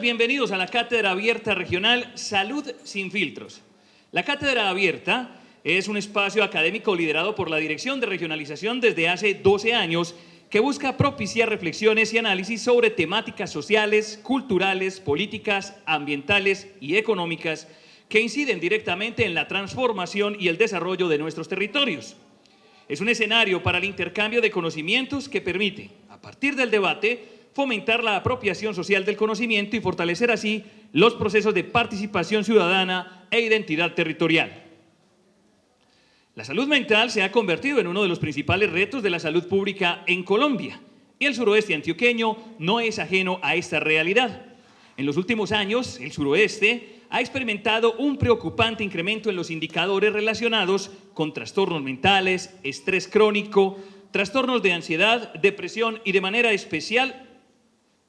Bienvenidos a la Cátedra Abierta Regional Salud sin Filtros. La Cátedra Abierta es un espacio académico liderado por la Dirección de Regionalización desde hace 12 años que busca propiciar reflexiones y análisis sobre temáticas sociales, culturales, políticas, ambientales y económicas que inciden directamente en la transformación y el desarrollo de nuestros territorios. Es un escenario para el intercambio de conocimientos que permite, a partir del debate, fomentar la apropiación social del conocimiento y fortalecer así los procesos de participación ciudadana e identidad territorial. La salud mental se ha convertido en uno de los principales retos de la salud pública en Colombia y el suroeste antioqueño no es ajeno a esta realidad. En los últimos años, el suroeste ha experimentado un preocupante incremento en los indicadores relacionados con trastornos mentales, estrés crónico, trastornos de ansiedad, depresión y de manera especial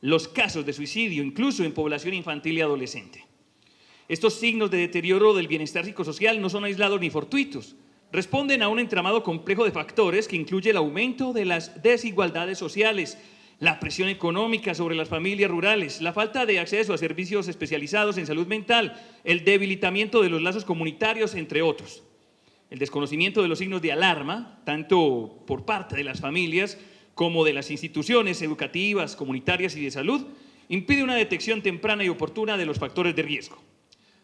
los casos de suicidio, incluso en población infantil y adolescente. Estos signos de deterioro del bienestar psicosocial no son aislados ni fortuitos, responden a un entramado complejo de factores que incluye el aumento de las desigualdades sociales, la presión económica sobre las familias rurales, la falta de acceso a servicios especializados en salud mental, el debilitamiento de los lazos comunitarios, entre otros. El desconocimiento de los signos de alarma, tanto por parte de las familias como de las instituciones educativas, comunitarias y de salud, impide una detección temprana y oportuna de los factores de riesgo.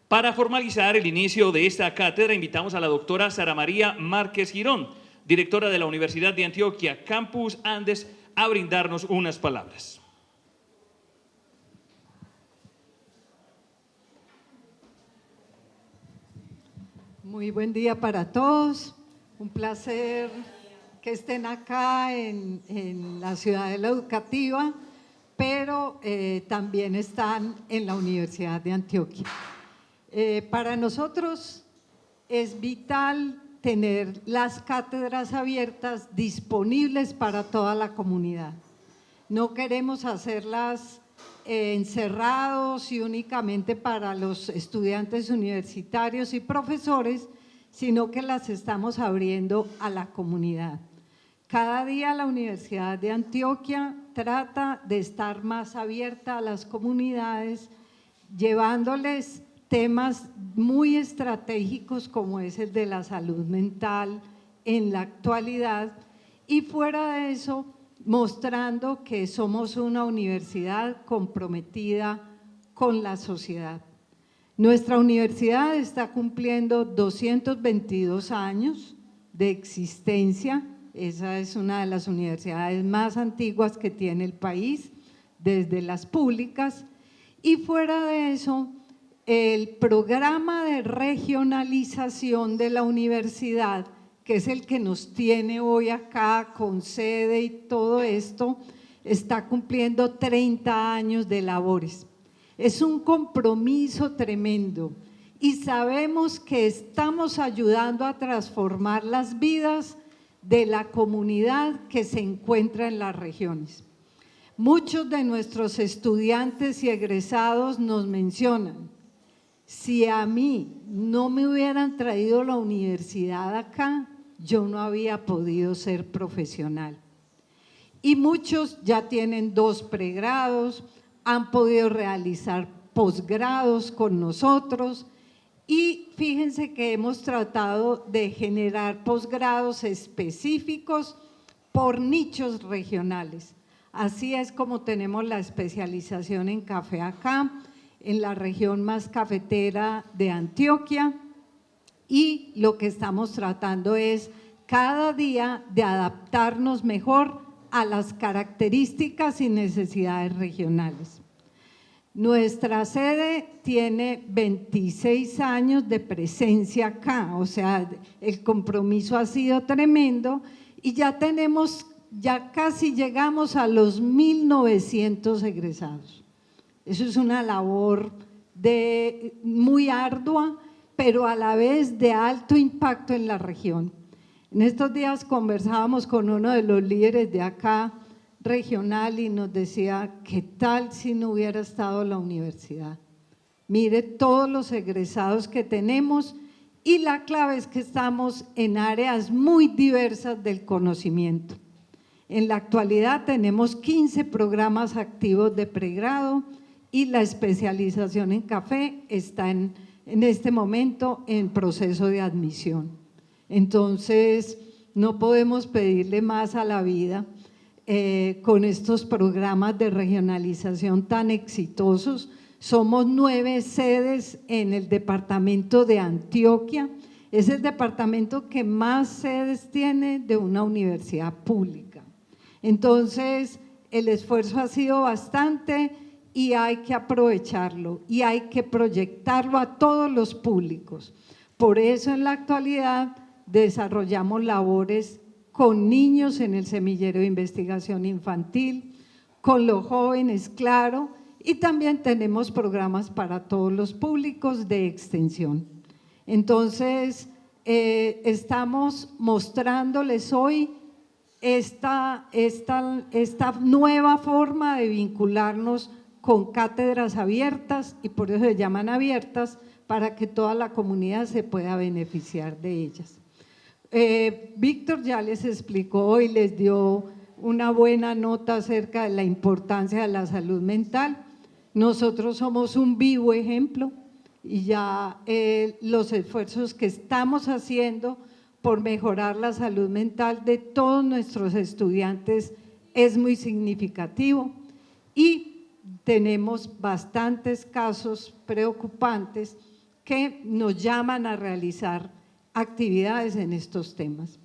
Para formalizar el inicio de esta cátedra, invitamos a la doctora Sara María Márquez Girón, directora de la Universidad de Antioquia, Campus Andes, a brindarnos unas palabras. Muy buen día para todos, un placer que estén acá en la Ciudadela Educativa, pero también están en la Universidad de Antioquia. Para nosotros es vital tener las cátedras abiertas disponibles para toda la comunidad. No queremos hacerlas encerrados y únicamente para los estudiantes universitarios y profesores, sino que las estamos abriendo a la comunidad. Cada día la Universidad de Antioquia trata de estar más abierta a las comunidades, llevándoles temas muy estratégicos como es el de la salud mental en la actualidad y fuera de eso mostrando que somos una universidad comprometida con la sociedad. Nuestra universidad está cumpliendo 222 años de existencia. Esa es una de las universidades más antiguas que tiene el país, desde las públicas. Y fuera de eso, el programa de regionalización de la universidad, que es el que nos tiene hoy acá con sede y todo esto, está cumpliendo 30 años de labores. Es un compromiso tremendo y sabemos que estamos ayudando a transformar las vidas de la comunidad que se encuentra en las regiones. Muchos de nuestros estudiantes y egresados nos mencionan, si a mí no me hubieran traído la universidad acá, yo no había podido ser profesional. Y muchos ya tienen 2 pregrados, han podido realizar posgrados con nosotros y fíjense que hemos tratado de generar posgrados específicos por nichos regionales. Así es como tenemos la especialización en café acá, en la región más cafetera de Antioquia, y lo que estamos tratando es cada día de adaptarnos mejor a las características y necesidades regionales. Nuestra sede tiene 26 años de presencia acá, o sea, el compromiso ha sido tremendo y ya casi llegamos a los 1.900 egresados. Eso es una labor muy ardua, pero a la vez de alto impacto en la región. En estos días conversábamos con uno de los líderes de acá regional y nos decía, ¿qué tal si no hubiera estado la universidad? Mire todos los egresados que tenemos y la clave es que estamos en áreas muy diversas del conocimiento. En la actualidad tenemos 15 programas activos de pregrado y la especialización en café está en este momento en proceso de admisión. Entonces, no podemos pedirle más a la vida con estos programas de regionalización tan exitosos. Somos 9 sedes en el departamento de Antioquia. Es el departamento que más sedes tiene de una universidad pública. Entonces, el esfuerzo ha sido bastante y hay que aprovecharlo y hay que proyectarlo a todos los públicos. Por eso, en la actualidad, desarrollamos labores con niños en el semillero de investigación infantil, con los jóvenes, claro, y también tenemos programas para todos los públicos de extensión. Entonces, estamos mostrándoles hoy esta nueva forma de vincularnos con cátedras abiertas, y por eso se llaman abiertas, para que toda la comunidad se pueda beneficiar de ellas. Víctor ya les explicó y les dio una buena nota acerca de la importancia de la salud mental. Nosotros somos un vivo ejemplo y ya los esfuerzos que estamos haciendo por mejorar la salud mental de todos nuestros estudiantes es muy significativo y tenemos bastantes casos preocupantes que nos llaman a realizar actividades en estos temas.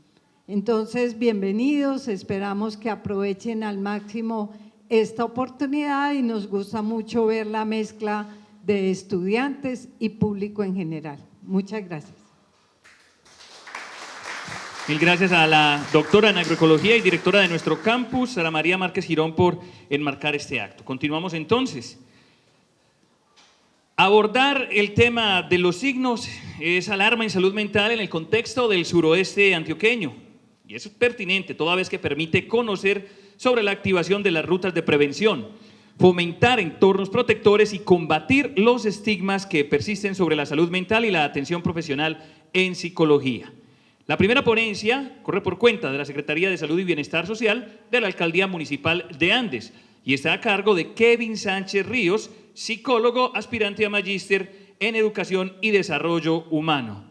Entonces, bienvenidos, esperamos que aprovechen al máximo esta oportunidad y nos gusta mucho ver la mezcla de estudiantes y público en general. Muchas gracias. Mil gracias a la doctora en agroecología y directora de nuestro campus, Sara María Márquez Girón, por enmarcar este acto. Continuamos entonces. Abordar el tema de los signos es alarma en salud mental en el contexto del suroeste antioqueño. Y eso es pertinente, toda vez que permite conocer sobre la activación de las rutas de prevención, fomentar entornos protectores y combatir los estigmas que persisten sobre la salud mental y la atención profesional en psicología. La primera ponencia corre por cuenta de la Secretaría de Salud y Bienestar Social de la Alcaldía Municipal de Andes y está a cargo de Kevin Sánchez Ríos, psicólogo aspirante a magíster en Educación y Desarrollo Humano.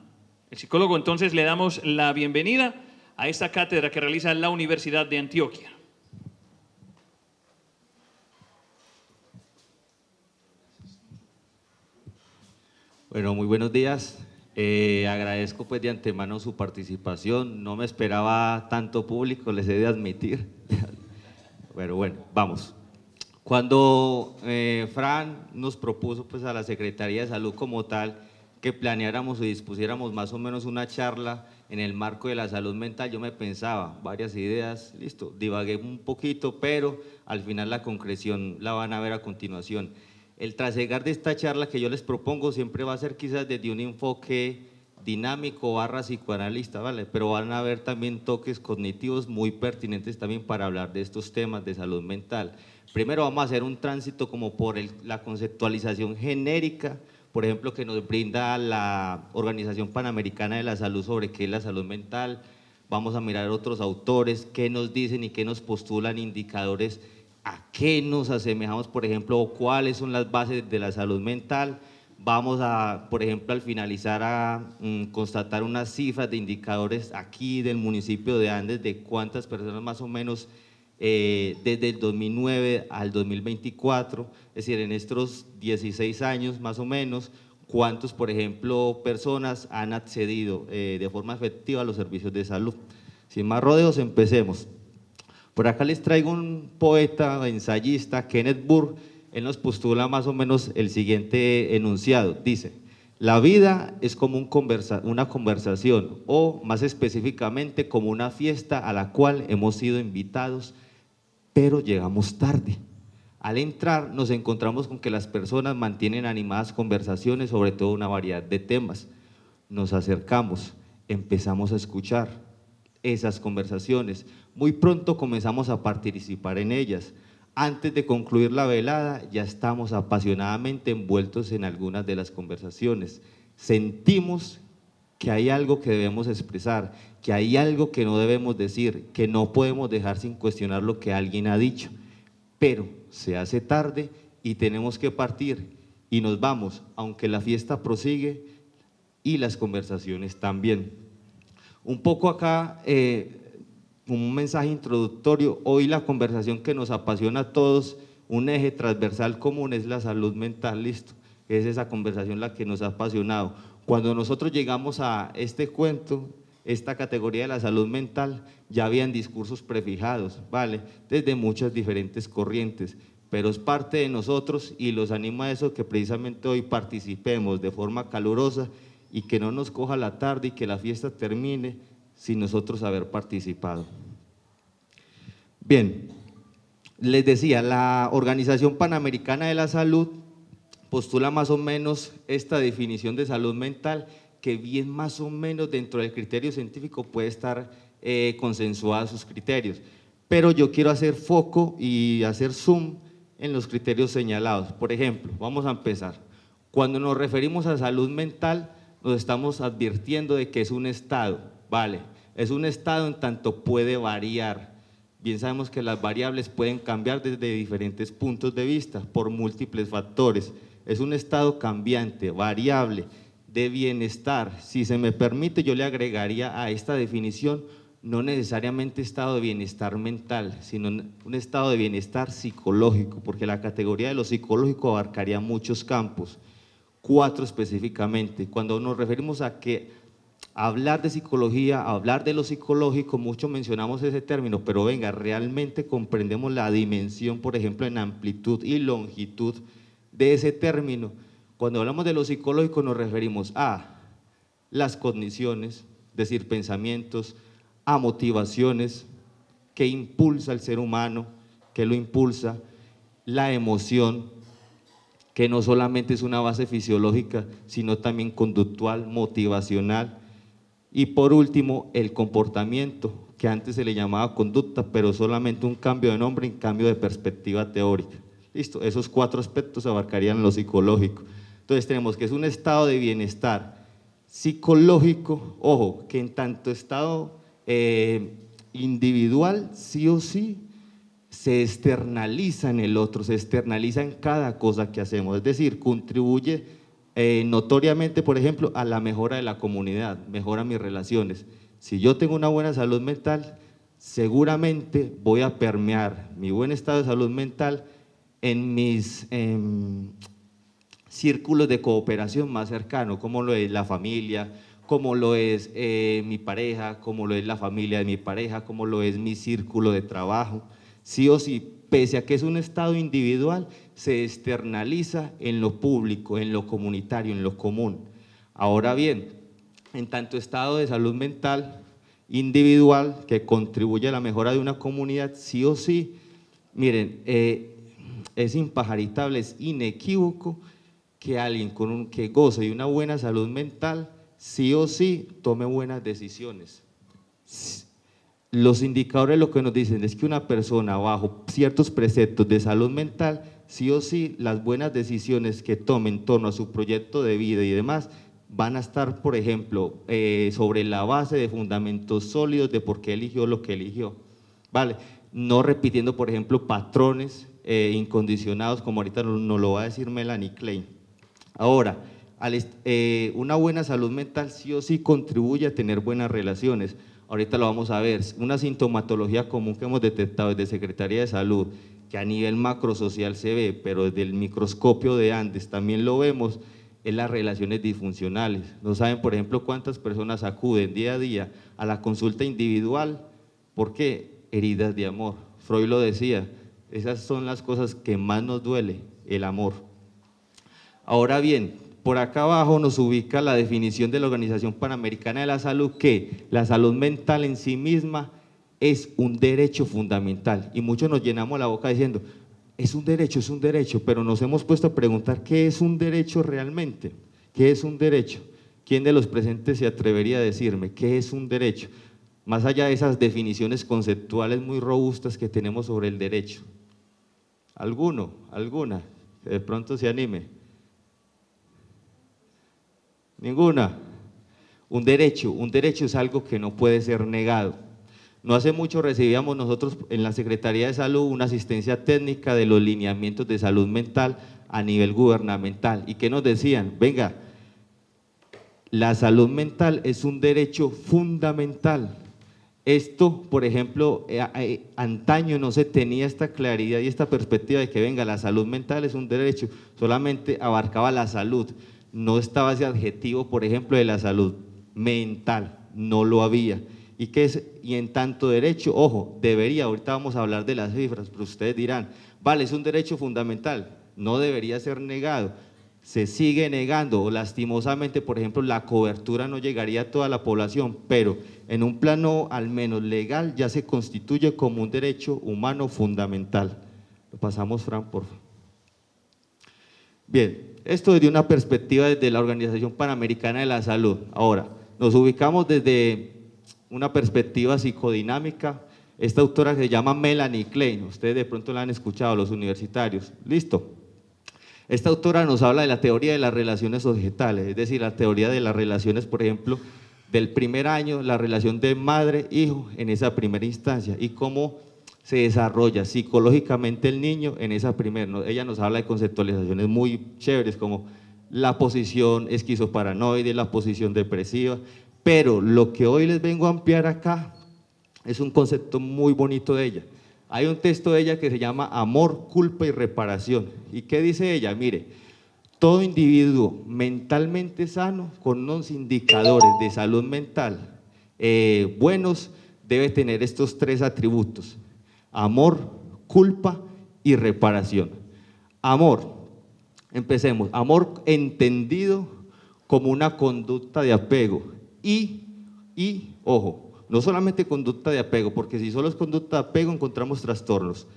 El psicólogo, entonces, le damos la bienvenida a esta cátedra que realiza la Universidad de Antioquia. Bueno, muy buenos días. Agradezco pues de antemano su participación. No me esperaba tanto público, les he de admitir. Pero bueno, vamos. Cuando Fran nos propuso pues a la Secretaría de Salud como tal que planeáramos y dispusiéramos más o menos una charla en el marco de la salud mental, yo me pensaba varias ideas, listo, divagué un poquito, pero al final la concreción la van a ver a continuación. El trasegar de esta charla que yo les propongo siempre va a ser quizás desde un enfoque dinámico / psicoanalista, ¿vale? Pero van a haber también toques cognitivos muy pertinentes también para hablar de estos temas de salud mental. Primero vamos a hacer un tránsito como por la conceptualización genérica, por ejemplo, que nos brinda la Organización Panamericana de la Salud sobre qué es la salud mental. Vamos a mirar otros autores, qué nos dicen y qué nos postulan indicadores, a qué nos asemejamos, por ejemplo, o cuáles son las bases de la salud mental. Vamos a, por ejemplo, al finalizar a constatar unas cifras de indicadores aquí del municipio de Andes de cuántas personas más o menos desde el 2009 al 2024, es decir, en estos 16 años más o menos, cuántos, por ejemplo, personas han accedido de forma efectiva a los servicios de salud. Sin más rodeos, empecemos. Por acá les traigo un poeta, ensayista, Kenneth Burr. Él nos postula más o menos el siguiente enunciado. Dice: la vida es como una conversación, o más específicamente como una fiesta a la cual hemos sido invitados, pero llegamos tarde. Al entrar nos encontramos con que las personas mantienen animadas conversaciones sobre toda una variedad de temas. Nos acercamos, empezamos a escuchar esas conversaciones. Muy pronto comenzamos a participar en ellas. Antes de concluir la velada, ya estamos apasionadamente envueltos en algunas de las conversaciones. Sentimos que hay algo que debemos expresar, que hay algo que no debemos decir, que no podemos dejar sin cuestionar lo que alguien ha dicho. Pero se hace tarde y tenemos que partir y nos vamos, aunque la fiesta prosigue y las conversaciones también. Un poco acá, un mensaje introductorio, hoy la conversación que nos apasiona a todos, un eje transversal común es la salud mental, listo, es esa conversación la que nos ha apasionado. Cuando nosotros llegamos a este cuento, esta categoría de la salud mental, ya habían discursos prefijados, ¿vale? Desde muchas diferentes corrientes, pero es parte de nosotros y los animo a eso, que precisamente hoy participemos de forma calurosa y que no nos coja la tarde y que la fiesta termine sin nosotros haber participado. Bien, les decía, la Organización Panamericana de la Salud postula más o menos esta definición de salud mental, que bien más o menos dentro del criterio científico puede estar consensuada sus criterios, pero yo quiero hacer foco y hacer zoom en los criterios señalados. Por ejemplo, vamos a empezar. Cuando nos referimos a salud mental, nos estamos advirtiendo de que es un estado, ¿vale? Es un estado en tanto puede variar. Bien sabemos que las variables pueden cambiar desde diferentes puntos de vista por múltiples factores. Es un estado cambiante, variable, de bienestar. Si se me permite, yo le agregaría a esta definición no necesariamente estado de bienestar mental, sino un estado de bienestar psicológico, porque la categoría de lo psicológico abarcaría muchos campos, 4 específicamente. Cuando nos referimos a que hablar de psicología, hablar de lo psicológico, mucho mencionamos ese término, pero venga, realmente comprendemos la dimensión, por ejemplo, en amplitud y longitud de ese término. Cuando hablamos de lo psicológico nos referimos a las cogniciones, es decir, pensamientos, a motivaciones, que impulsa al ser humano, que lo impulsa, la emoción, que no solamente es una base fisiológica, sino también conductual, motivacional, y por último, el comportamiento, que antes se le llamaba conducta, pero solamente un cambio de nombre en cambio de perspectiva teórica. Listo, esos 4 aspectos abarcarían lo psicológico. Entonces tenemos que es un estado de bienestar psicológico, ojo, que en tanto estado individual, sí o sí, se externaliza en el otro, se externaliza en cada cosa que hacemos, es decir, contribuye notoriamente, por ejemplo, a la mejora de la comunidad, mejora mis relaciones. Si yo tengo una buena salud mental, seguramente voy a permear mi buen estado de salud mental en mis círculos de cooperación más cercanos, como lo es la familia, como lo es mi pareja, como lo es la familia de mi pareja, como lo es mi círculo de trabajo. Sí o sí, pese a que es un estado individual, se externaliza en lo público, en lo comunitario, en lo común. Ahora bien, en tanto estado de salud mental individual que contribuye a la mejora de una comunidad, sí o sí, miren, es impajaritable, es inequívoco que alguien que goce de una buena salud mental, sí o sí, tome buenas decisiones. Los indicadores lo que nos dicen es que una persona bajo ciertos preceptos de salud mental, sí o sí, las buenas decisiones que tome en torno a su proyecto de vida y demás, van a estar, por ejemplo, sobre la base de fundamentos sólidos de por qué eligió lo que eligió, ¿vale? No repitiendo, por ejemplo, patrones incondicionados, como ahorita nos lo va a decir Melanie Klein. Ahora, una buena salud mental sí o sí contribuye a tener buenas relaciones. Ahorita lo vamos a ver. Una sintomatología común que hemos detectado desde Secretaría de Salud, que a nivel macrosocial se ve, pero desde el microscopio de Andes también lo vemos, es las relaciones disfuncionales. No saben, por ejemplo, cuántas personas acuden día a día a la consulta individual. ¿Por qué? Heridas de amor. Freud lo decía, esas son las cosas que más nos duele, el amor. Ahora bien, por acá abajo nos ubica la definición de la Organización Panamericana de la Salud, que la salud mental en sí misma es un derecho fundamental, y muchos nos llenamos la boca diciendo, es un derecho, pero nos hemos puesto a preguntar ¿qué es un derecho realmente? ¿Qué es un derecho? ¿Quién de los presentes se atrevería a decirme qué es un derecho? Más allá de esas definiciones conceptuales muy robustas que tenemos sobre el derecho. ¿Alguno? ¿Alguna? Que de pronto se anime. Ninguna. Un derecho es algo que no puede ser negado. No hace mucho recibíamos nosotros en la Secretaría de Salud una asistencia técnica de los lineamientos de salud mental a nivel gubernamental. ¿Y qué nos decían? Venga, la salud mental es un derecho fundamental. Esto, por ejemplo, antaño no se tenía esta claridad y esta perspectiva de que venga, la salud mental es un derecho, solamente abarcaba la salud, no estaba ese adjetivo, por ejemplo, de la salud mental, no lo había. Y en tanto derecho, ojo, debería, ahorita vamos a hablar de las cifras, pero ustedes dirán, vale, es un derecho fundamental, no debería ser negado, se sigue negando, o lastimosamente, por ejemplo, la cobertura no llegaría a toda la población, pero en un plano al menos legal ya se constituye como un derecho humano fundamental. Lo pasamos, Fran, por favor. Bien, esto desde una perspectiva desde la Organización Panamericana de la Salud. Ahora, nos ubicamos desde una perspectiva psicodinámica. Esta autora se llama Melanie Klein, ustedes de pronto la han escuchado, los universitarios, ¿listo? Esta autora nos habla de la teoría de las relaciones objetales, es decir, la teoría de las relaciones, por ejemplo, del primer año, la relación de madre-hijo en esa primera instancia y cómo se desarrolla psicológicamente el niño en esa primera. Ella nos habla de conceptualizaciones muy chéveres como la posición esquizoparanoide, la posición depresiva, pero lo que hoy les vengo a ampliar acá es un concepto muy bonito de ella. Hay un texto de ella que se llama Amor, Culpa y Reparación. ¿Y qué dice ella? Mire, todo individuo mentalmente sano con unos indicadores de salud mental buenos debe tener estos tres atributos: amor, culpa y reparación. Amor, empecemos, amor entendido como una conducta de apego y ojo, no solamente conducta de apego, porque si solo es conducta de apego encontramos trastornos,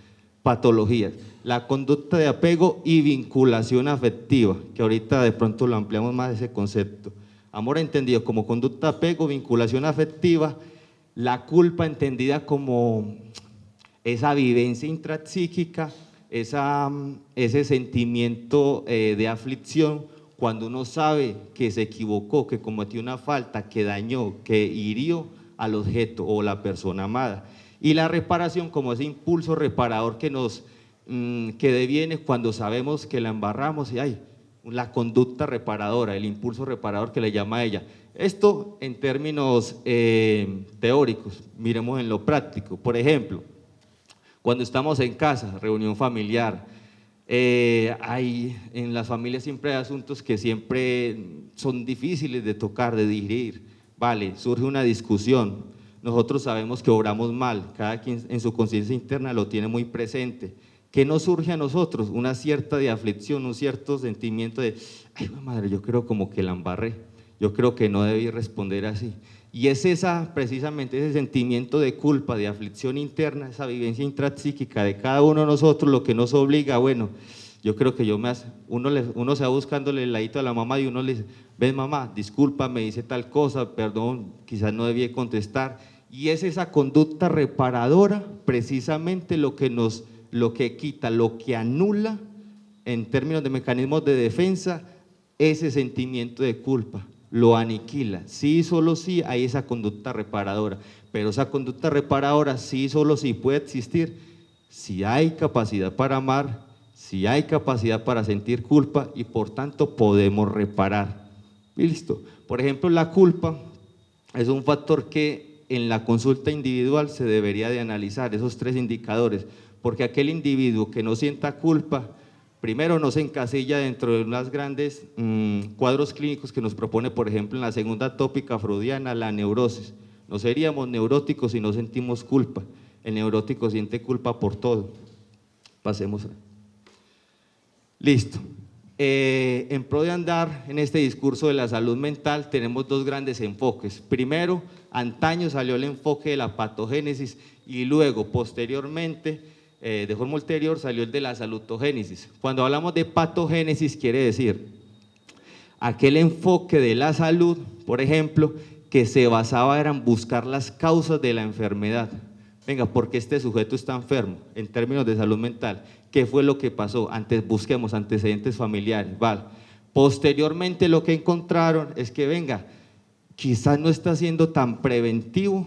patologías, la conducta de apego y vinculación afectiva, que ahorita de pronto lo ampliamos más ese concepto. Amor entendido como conducta de apego, vinculación afectiva, la culpa entendida como esa vivencia intrapsíquica, ese sentimiento de aflicción cuando uno sabe que se equivocó, que cometió una falta, que dañó, que hirió al objeto o la persona amada. Y la reparación como ese impulso reparador que deviene cuando sabemos que la embarramos y hay la conducta reparadora, el impulso reparador que le llama ella. Esto en términos teóricos, miremos en lo práctico. Por ejemplo, cuando estamos en casa, reunión familiar, en las familias siempre hay asuntos que siempre son difíciles de tocar, de digerir. Vale, surge una discusión, nosotros sabemos que obramos mal, cada quien en su conciencia interna lo tiene muy presente. ¿Qué nos surge a nosotros? Una cierta de aflicción, un cierto sentimiento de, ay madre, yo creo como que la embarré, yo creo que no debí responder así. Y es precisamente ese sentimiento de culpa, de aflicción interna, esa vivencia intrapsíquica de cada uno de nosotros lo que nos obliga, bueno, yo creo que uno se va buscándole el ladito a la mamá y uno le dice, ven mamá, disculpa, me dice tal cosa, perdón, quizás no debí contestar. Y es esa conducta reparadora precisamente lo que quita, lo que anula en términos de mecanismos de defensa ese sentimiento de culpa, lo aniquila. Sí, solo sí hay esa conducta reparadora, pero esa conducta reparadora sí, solo sí puede existir si hay capacidad para amar, si hay capacidad para sentir culpa y por tanto podemos reparar. Listo. Por ejemplo, la culpa es un factor que en la consulta individual se debería de analizar, esos tres indicadores, porque aquel individuo que no sienta culpa, primero no se encasilla dentro de unos grandes cuadros clínicos que nos propone, por ejemplo, en la segunda tópica freudiana, la neurosis. No seríamos neuróticos si no sentimos culpa. El neurótico siente culpa por todo. Pasemos. Listo. En pro de andar en este discurso de la salud mental tenemos dos grandes enfoques. Primero, antaño salió el enfoque de la patogénesis y luego, posteriormente, de forma ulterior, salió el de la salutogénesis. Cuando hablamos de patogénesis quiere decir aquel enfoque de la salud, por ejemplo, que se basaba en buscar las causas de la enfermedad. Venga, ¿por qué este sujeto está enfermo? En términos de salud mental, ¿qué fue lo que pasó? Antes busquemos antecedentes familiares, ¿vale? Posteriormente lo que encontraron es que, venga, quizás no está siendo tan preventivo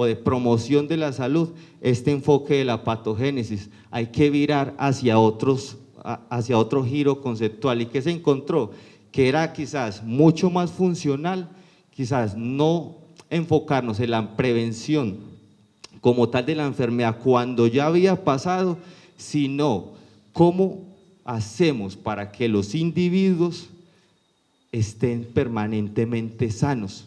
o de promoción de la salud, este enfoque de la patogénesis. Hay que virar hacia otro giro conceptual. ¿Y qué se encontró? Que era quizás mucho más funcional, quizás no enfocarnos en la prevención como tal de la enfermedad cuando ya había pasado, sino cómo hacemos para que los individuos estén permanentemente sanos.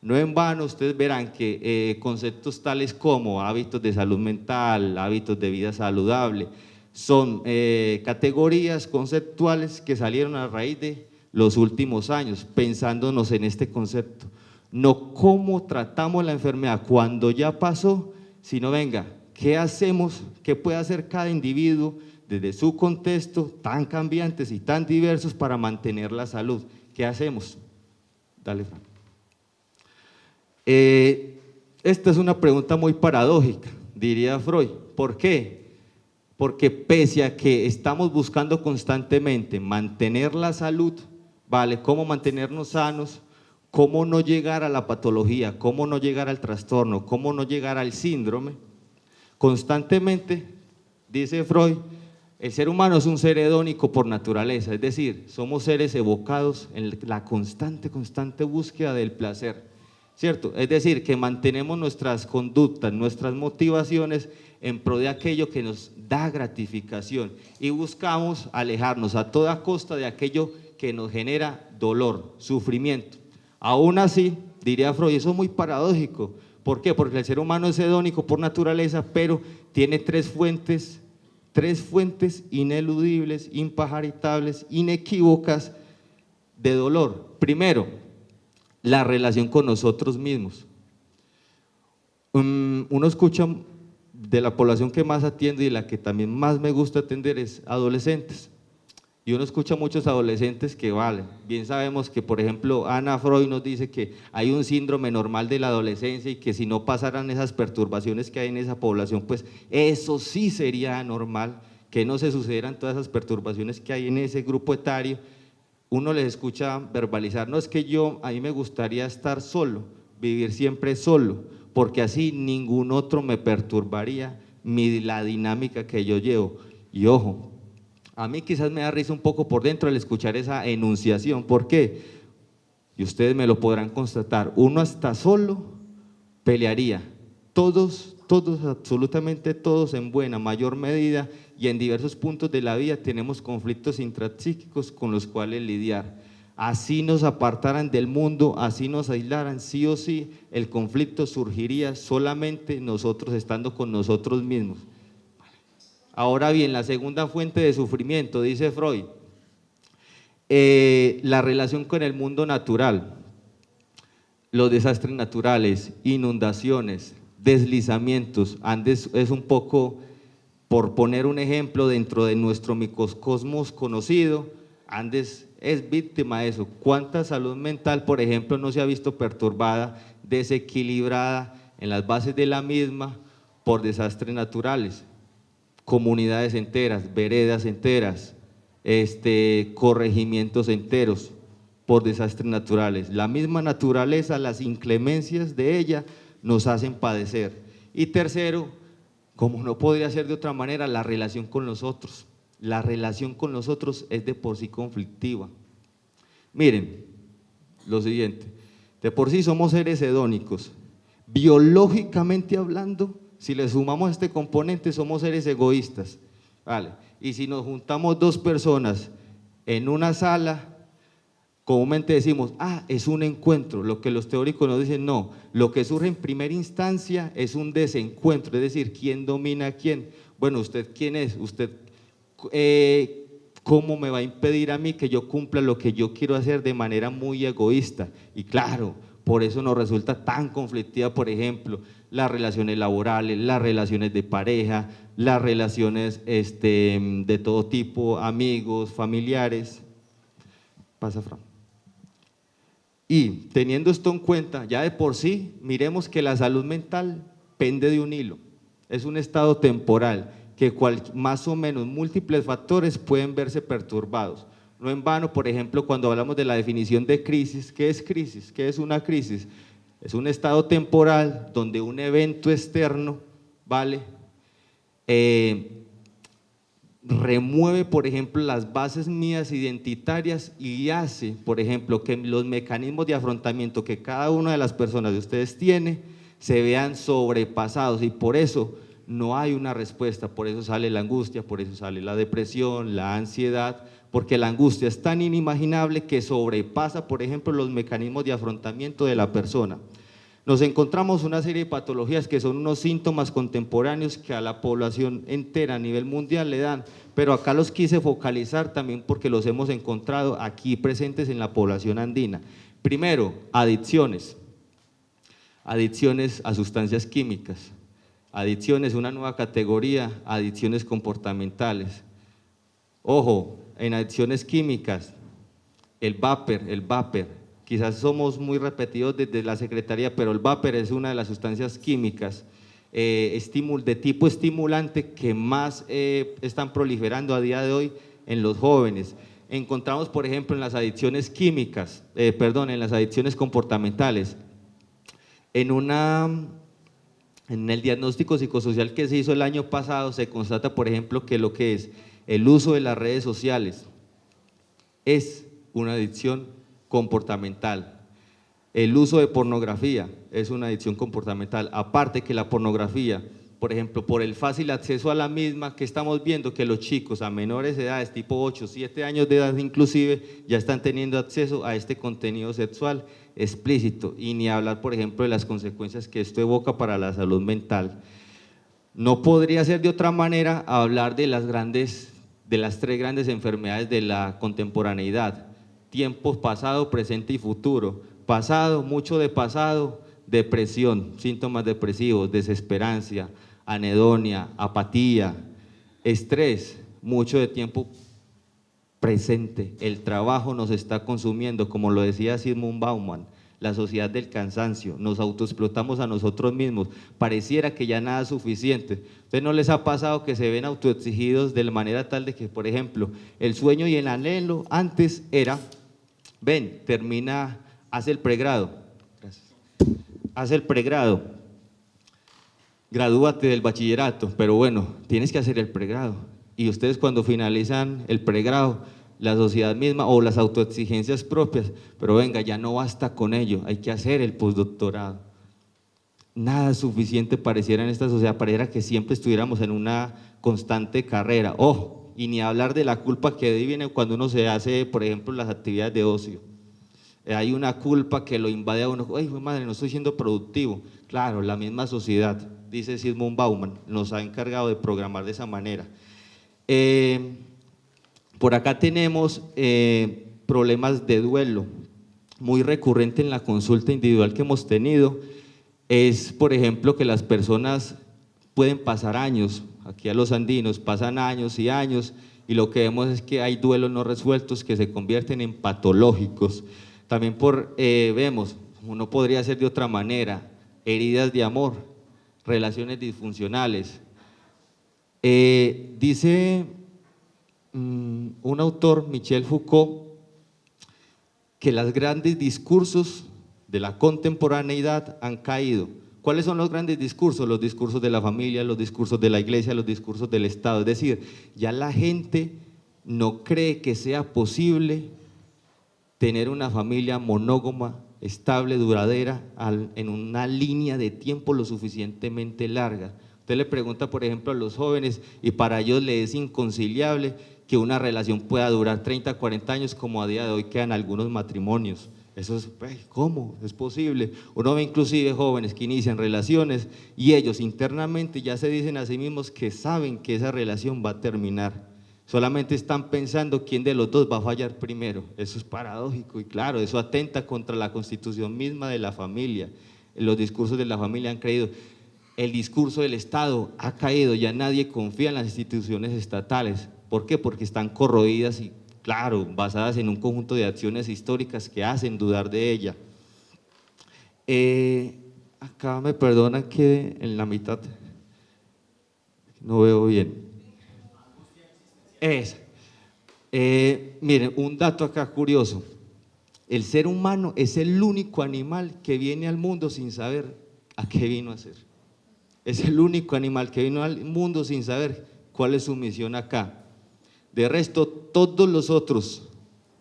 No en vano, ustedes verán que conceptos tales como hábitos de salud mental, hábitos de vida saludable, son categorías conceptuales que salieron a raíz de los últimos años, pensándonos en este concepto. No cómo tratamos la enfermedad cuando ya pasó, sino venga, ¿qué hacemos? ¿Qué puede hacer cada individuo desde su contexto tan cambiantes y tan diversos para mantener la salud? ¿Qué hacemos? Dale, Frank. Esta es una pregunta muy paradójica, diría Freud. ¿Por qué? Porque pese a que estamos buscando constantemente mantener la salud, ¿vale? ¿Cómo mantenernos sanos? ¿Cómo no llegar a la patología? ¿Cómo no llegar al trastorno? ¿Cómo no llegar al síndrome? Constantemente, dice Freud, el ser humano es un ser hedónico por naturaleza, es decir, somos seres evocados en la constante búsqueda del placer, ¿cierto? Es decir, que mantenemos nuestras conductas, nuestras motivaciones en pro de aquello que nos da gratificación y buscamos alejarnos a toda costa de aquello que nos genera dolor, sufrimiento. Aún así, diría Freud, eso es muy paradójico. ¿Por qué? Porque el ser humano es hedónico por naturaleza, pero tiene tres fuentes ineludibles, impajaritables, inequívocas de dolor. Primero, la relación con nosotros mismos. Uno escucha de la población que más atiendo y la que también más me gusta atender es adolescentes. Y uno escucha a muchos adolescentes que vale, bien sabemos que por ejemplo Ana Freud nos dice que hay un síndrome normal de la adolescencia y que si no pasaran esas perturbaciones que hay en esa población, pues eso sí sería anormal, que no se sucedieran todas esas perturbaciones que hay en ese grupo etario. Uno les escucha verbalizar, no es que a mí me gustaría estar solo, vivir siempre solo, porque así ningún otro me perturbaría la dinámica que yo llevo. Y ojo, a mí quizás me da risa un poco por dentro al escuchar esa enunciación. ¿Por qué? Y ustedes me lo podrán constatar, uno hasta solo pelearía, todos, absolutamente todos en buena, mayor medida y en diversos puntos de la vida tenemos conflictos intrapsíquicos con los cuales lidiar. Así nos apartaran del mundo, así nos aislaran, sí o sí, el conflicto surgiría solamente nosotros estando con nosotros mismos. Ahora bien, la segunda fuente de sufrimiento, dice Freud, la relación con el mundo natural, los desastres naturales, inundaciones, deslizamientos. Andes es un poco, por poner un ejemplo, dentro de nuestro microcosmos conocido, Andes es víctima de eso. ¿Cuánta salud mental, por ejemplo, no se ha visto perturbada, desequilibrada en las bases de la misma por desastres naturales? Comunidades enteras, veredas enteras, corregimientos enteros por desastres naturales. La misma naturaleza, las inclemencias de ella nos hacen padecer. Y tercero, como no podría ser de otra manera, la relación con los otros. La relación con los otros es de por sí conflictiva. Miren, lo siguiente, de por sí somos seres hedónicos. Biológicamente hablando, si le sumamos este componente, somos seres egoístas, ¿vale? Y si nos juntamos dos personas en una sala, comúnmente decimos, es un encuentro. Lo que los teóricos nos dicen, no, lo que surge en primera instancia es un desencuentro, es decir, ¿quién domina a quién? Bueno, ¿usted quién es? ¿Usted cómo me va a impedir a mí que yo cumpla lo que yo quiero hacer de manera muy egoísta? Y claro, por eso nos resulta tan conflictiva, por ejemplo, las relaciones laborales, las relaciones de pareja, las relaciones de todo tipo, amigos, familiares. Pasa, Fran. Y teniendo esto en cuenta, ya de por sí, miremos que la salud mental pende de un hilo, es un estado temporal que más o menos múltiples factores pueden verse perturbados. No en vano, por ejemplo, cuando hablamos de la definición de crisis, ¿qué es crisis? ¿Qué es una crisis? Es un estado temporal donde un evento externo, ¿vale? Remueve, por ejemplo, las bases mías identitarias y hace, por ejemplo, que los mecanismos de afrontamiento que cada una de las personas de ustedes tiene se vean sobrepasados, y por eso no hay una respuesta. Por eso sale la angustia, por eso sale la depresión, la ansiedad, porque la angustia es tan inimaginable que sobrepasa, por ejemplo, los mecanismos de afrontamiento de la persona. Nos encontramos una serie de patologías que son unos síntomas contemporáneos que a la población entera a nivel mundial le dan, pero acá los quise focalizar también porque los hemos encontrado aquí presentes en la población andina. Primero, adicciones a sustancias químicas, adicciones, una nueva categoría, adicciones comportamentales. Ojo, en adicciones químicas, el vapor, quizás somos muy repetidos desde la Secretaría, pero el vapor es una de las sustancias químicas de tipo estimulante que más están proliferando a día de hoy en los jóvenes. Encontramos, por ejemplo, en las adicciones químicas, en las adicciones comportamentales, en el diagnóstico psicosocial que se hizo el año pasado se constata, por ejemplo, que lo que es el uso de las redes sociales es una adicción comportamental. El uso de pornografía es una adicción comportamental, aparte que la pornografía, por ejemplo, por el fácil acceso a la misma, que estamos viendo que los chicos a menores de edades, tipo 8, 7 años de edad inclusive, ya están teniendo acceso a este contenido sexual explícito, y ni hablar, por ejemplo, de las consecuencias que esto evoca para la salud mental. No podría ser de otra manera hablar de las tres grandes enfermedades de la contemporaneidad: tiempo pasado, presente y futuro. Pasado, mucho de pasado, depresión, síntomas depresivos, desesperanza, anedonia, apatía, estrés, mucho de tiempo presente. El trabajo nos está consumiendo, como lo decía Zygmunt Bauman, la sociedad del cansancio, nos autoexplotamos a nosotros mismos, pareciera que ya nada es suficiente. ¿Ustedes no les ha pasado que se ven autoexigidos de la manera tal de que, por ejemplo, el sueño y el anhelo antes era, haz el pregrado, haz el pregrado, gradúate del bachillerato, pero bueno, tienes que hacer el pregrado, y ustedes cuando finalizan el pregrado, la sociedad misma o las autoexigencias propias, pero venga, ya no basta con ello, hay que hacer el postdoctorado. Nada suficiente pareciera en esta sociedad, pareciera que siempre estuviéramos en una constante carrera. Ojo, y ni hablar de la culpa que viene cuando uno se hace, por ejemplo, las actividades de ocio. Hay una culpa que lo invade a uno, ay, madre, no estoy siendo productivo. Claro, la misma sociedad, dice Zygmunt Bauman, nos ha encargado de programar de esa manera. Por acá tenemos problemas de duelo, muy recurrente en la consulta individual que hemos tenido, es por ejemplo que las personas pueden pasar años, aquí a los andinos pasan años y años, y lo que vemos es que hay duelos no resueltos que se convierten en patológicos. También vemos, uno podría ser de otra manera, heridas de amor, relaciones disfuncionales. Dice un autor, Michel Foucault, que los grandes discursos de la contemporaneidad han caído. ¿Cuáles son los grandes discursos? Los discursos de la familia, los discursos de la iglesia, los discursos del Estado. Es decir, ya la gente no cree que sea posible tener una familia monógama, estable, duradera, en una línea de tiempo lo suficientemente larga. Usted le pregunta, por ejemplo, a los jóvenes, y para ellos les es inconciliable que una relación pueda durar 30, 40 años, como a día de hoy quedan algunos matrimonios. Eso es, ¿cómo? Es posible. Uno ve inclusive jóvenes que inician relaciones y ellos internamente ya se dicen a sí mismos que saben que esa relación va a terminar. Solamente están pensando quién de los dos va a fallar primero. Eso es paradójico y claro, eso atenta contra la constitución misma de la familia. Los discursos de la familia han creído. El discurso del Estado ha caído, ya nadie confía en las instituciones estatales. ¿Por qué? Porque están corroídas y, claro, basadas en un conjunto de acciones históricas que hacen dudar de ella. Acá me perdonan que en la mitad no veo bien. Miren, un dato acá curioso. El ser humano es el único animal que viene al mundo sin saber a qué vino a hacer. Es el único animal que vino al mundo sin saber cuál es su misión acá. De resto, todos los otros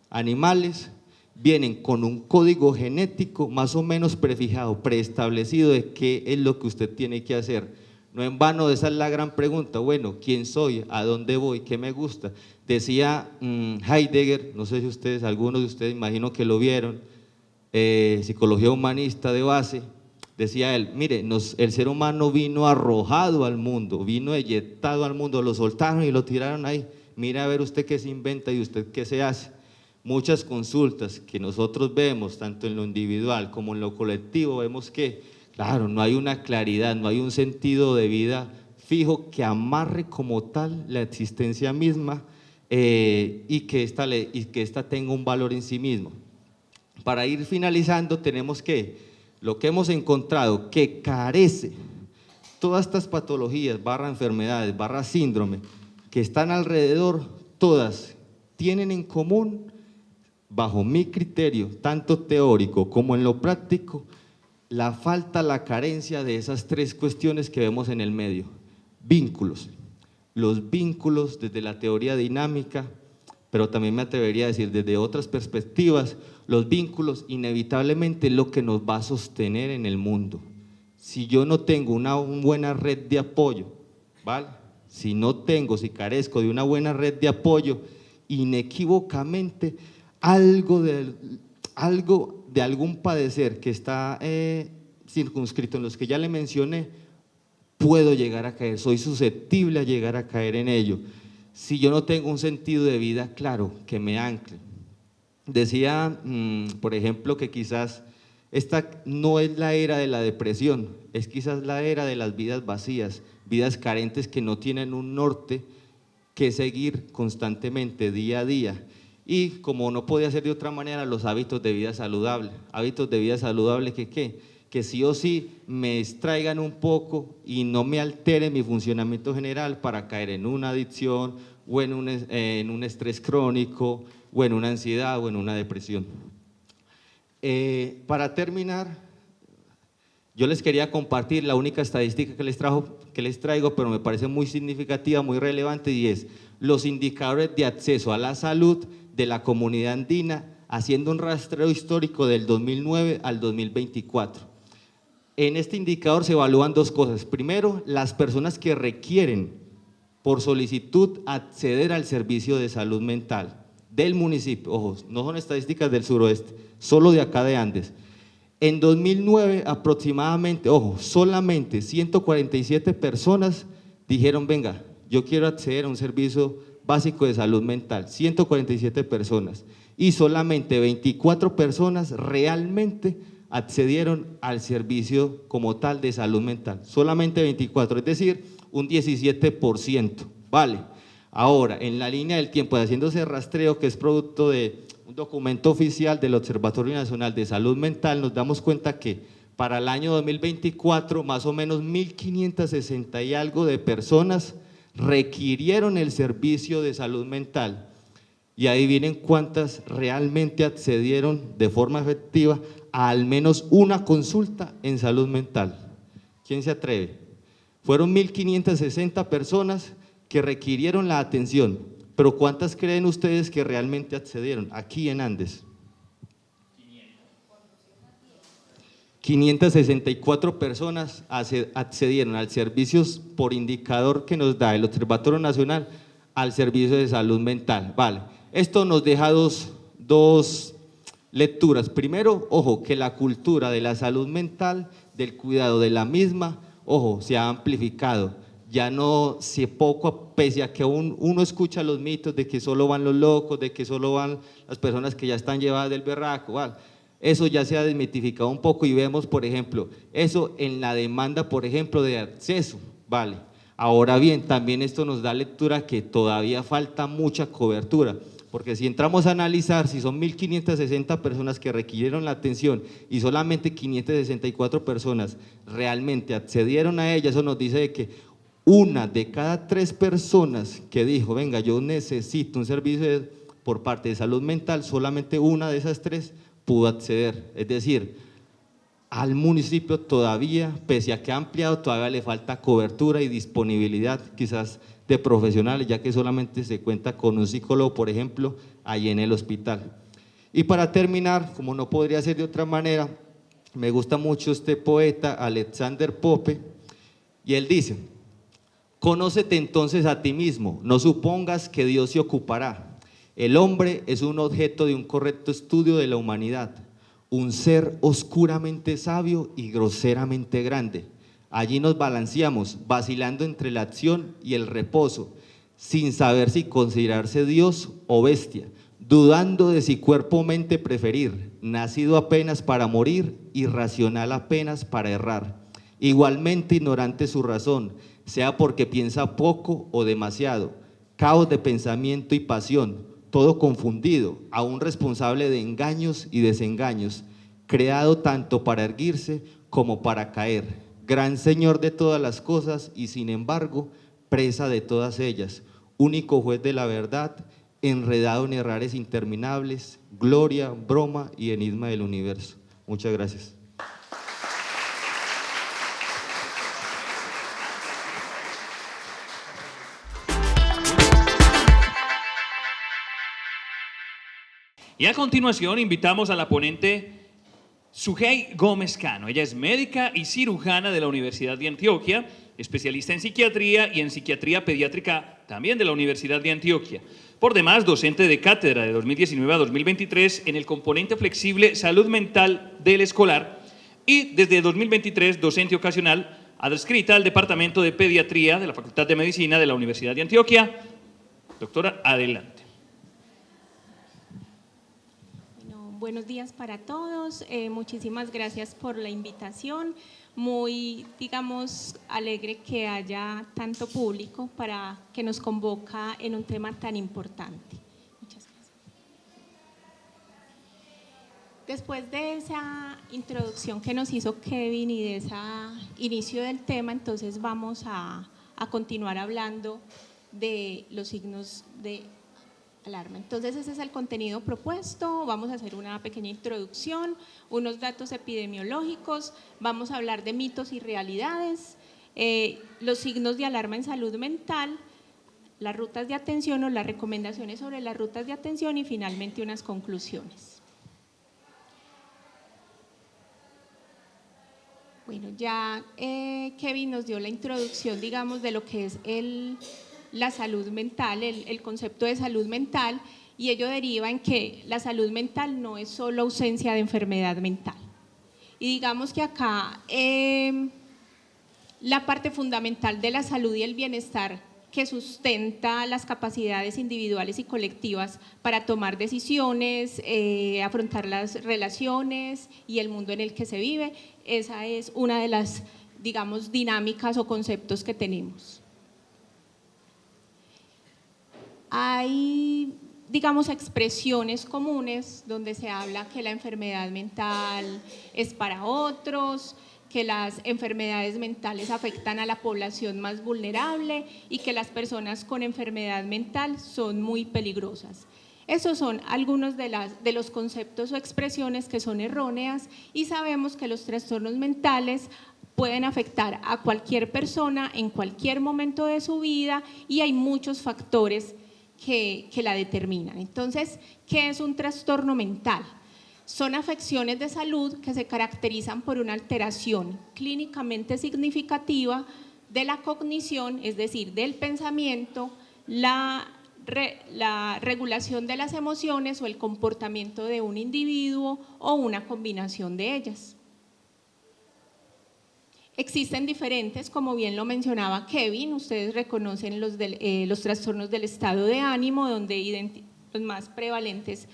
animales vienen con un código genético más o menos prefijado, preestablecido de qué es lo que usted tiene que hacer. No en vano, esa es la gran pregunta. Bueno, ¿quién soy? ¿A dónde voy? ¿Qué me gusta? Decía Heidegger, no sé si ustedes, algunos de ustedes imagino que lo vieron, psicología humanista de base, decía él, mire, el ser humano vino arrojado al mundo, vino eyectado al mundo, lo soltaron y lo tiraron ahí. Mira a ver usted qué se inventa y usted qué se hace. Muchas consultas que nosotros vemos, tanto en lo individual como en lo colectivo, vemos que, claro, no hay una claridad, no hay un sentido de vida fijo que amarre como tal la existencia misma y que esta tenga un valor en sí mismo. Para ir finalizando, tenemos que, lo que hemos encontrado que carece, todas estas patologías, enfermedades, síndrome, que están alrededor, todas tienen en común, bajo mi criterio, tanto teórico como en lo práctico, la falta, la carencia de esas tres cuestiones que vemos en el medio. Vínculos. Los vínculos desde la teoría dinámica, pero también me atrevería a decir desde otras perspectivas, los vínculos inevitablemente es lo que nos va a sostener en el mundo. Si yo no tengo una buena red de apoyo, ¿vale? Si carezco de una buena red de apoyo, inequívocamente algo de algún padecer que está circunscrito en los que ya le mencioné, puedo llegar a caer, soy susceptible a llegar a caer en ello. Si yo no tengo un sentido de vida claro, que me ancle. Decía, por ejemplo, que quizás esta no es la era de la depresión, es quizás la era de las vidas vacías, vidas carentes que no tienen un norte que seguir constantemente, día a día. Y como no podía ser de otra manera, los hábitos de vida saludable. Hábitos de vida saludable que sí o sí me extraigan un poco y no me alteren mi funcionamiento general para caer en una adicción o en un estrés crónico o en una ansiedad o en una depresión. Para terminar, yo les quería compartir la única estadística que les traigo, pero me parece muy significativa, muy relevante, y es los indicadores de acceso a la salud de la comunidad andina, haciendo un rastreo histórico del 2009 al 2024. En este indicador se evalúan dos cosas. Primero, las personas que requieren por solicitud acceder al servicio de salud mental del municipio. Ojo, no son estadísticas del suroeste, solo de acá de Andes. En 2009 aproximadamente, ojo, solamente 147 personas dijeron, venga, yo quiero acceder a un servicio básico de salud mental, 147 personas, y solamente 24 personas realmente accedieron al servicio como tal de salud mental, solamente 24, es decir, un 17%, ¿vale? Ahora, en la línea del tiempo, haciéndose rastreo, que es producto de un documento oficial del Observatorio Nacional de Salud Mental, nos damos cuenta que para el año 2024, más o menos 1.560 y algo de personas requirieron el servicio de salud mental, y adivinen cuántas realmente accedieron de forma efectiva a al menos una consulta en salud mental. ¿Quién se atreve? Fueron 1.560 personas que requirieron la atención, pero ¿cuántas creen ustedes que realmente accedieron aquí en Andes? 564 personas accedieron al servicio por indicador que nos da el Observatorio Nacional al servicio de salud mental. Vale, esto nos deja dos lecturas. Primero, ojo, que la cultura de la salud mental, del cuidado de la misma, ojo, se ha amplificado. Ya no, pese a que uno escucha los mitos de que solo van los locos, de que solo van las personas que ya están llevadas del berraco, ¿vale? Eso ya se ha desmitificado un poco y vemos, por ejemplo, eso en la demanda, por ejemplo, de acceso, ¿vale? Ahora bien, también esto nos da lectura que todavía falta mucha cobertura, porque si entramos a analizar, si son 1.560 personas que requirieron la atención y solamente 564 personas realmente accedieron a ella, eso nos dice de que una de cada 3 personas que dijo, venga, yo necesito un servicio por parte de salud mental, solamente una de esas 3 pudo acceder. Es decir, al municipio todavía, pese a que ha ampliado, todavía le falta cobertura y disponibilidad quizás de profesionales, ya que solamente se cuenta con un psicólogo, por ejemplo, ahí en el hospital. Y para terminar, como no podría ser de otra manera, me gusta mucho este poeta, Alexander Pope, y él dice: conócete entonces a ti mismo, no supongas que Dios se ocupará. El hombre es un objeto de un correcto estudio de la humanidad, un ser oscuramente sabio y groseramente grande. Allí nos balanceamos, vacilando entre la acción y el reposo, sin saber si considerarse Dios o bestia, dudando de si cuerpo o mente preferir, nacido apenas para morir, irracional apenas para errar. Igualmente ignorante su razón, sea porque piensa poco o demasiado, caos de pensamiento y pasión, todo confundido, aún responsable de engaños y desengaños, creado tanto para erguirse como para caer, gran señor de todas las cosas y sin embargo presa de todas ellas, único juez de la verdad, enredado en errores interminables, gloria, broma y enigma del universo. Muchas gracias. Y a continuación invitamos a la ponente Sujei Gómez Cano. Ella es médica y cirujana de la Universidad de Antioquia, especialista en psiquiatría y en psiquiatría pediátrica también de la Universidad de Antioquia. Por demás, docente de cátedra de 2019 a 2023 en el componente flexible Salud Mental del Escolar y desde 2023 docente ocasional adscrita al Departamento de Pediatría de la Facultad de Medicina de la Universidad de Antioquia. Doctora, adelante. Buenos días para todos, muchísimas gracias por la invitación, muy, digamos, alegre que haya tanto público para que nos convoca en un tema tan importante. Muchas gracias. Después de esa introducción que nos hizo Kevin y de ese inicio del tema, entonces vamos a continuar hablando de los signos de alarma. Entonces ese es el contenido propuesto, vamos a hacer una pequeña introducción, unos datos epidemiológicos, vamos a hablar de mitos y realidades, los signos de alarma en salud mental, las rutas de atención o las recomendaciones sobre las rutas de atención y finalmente unas conclusiones. Bueno, ya Kevin nos dio la introducción, digamos, de lo que es la salud mental, el concepto de salud mental, y ello deriva en que la salud mental no es solo ausencia de enfermedad mental. Y digamos que acá la parte fundamental de la salud y el bienestar que sustenta las capacidades individuales y colectivas para tomar decisiones, afrontar las relaciones y el mundo en el que se vive, esa es una de las, digamos, dinámicas o conceptos que tenemos. Hay, digamos, expresiones comunes donde se habla que la enfermedad mental es para otros, que las enfermedades mentales afectan a la población más vulnerable y que las personas con enfermedad mental son muy peligrosas. Esos son algunos de los conceptos o expresiones que son erróneas y sabemos que los trastornos mentales pueden afectar a cualquier persona en cualquier momento de su vida y hay muchos factores que la determinan. Entonces, ¿qué es un trastorno mental? Son afecciones de salud que se caracterizan por una alteración clínicamente significativa de la cognición, es decir, del pensamiento, la regulación de las emociones o el comportamiento de un individuo o una combinación de ellas. Existen diferentes, como bien lo mencionaba Kevin, ustedes reconocen los trastornos del estado de ánimo, donde los más prevalentes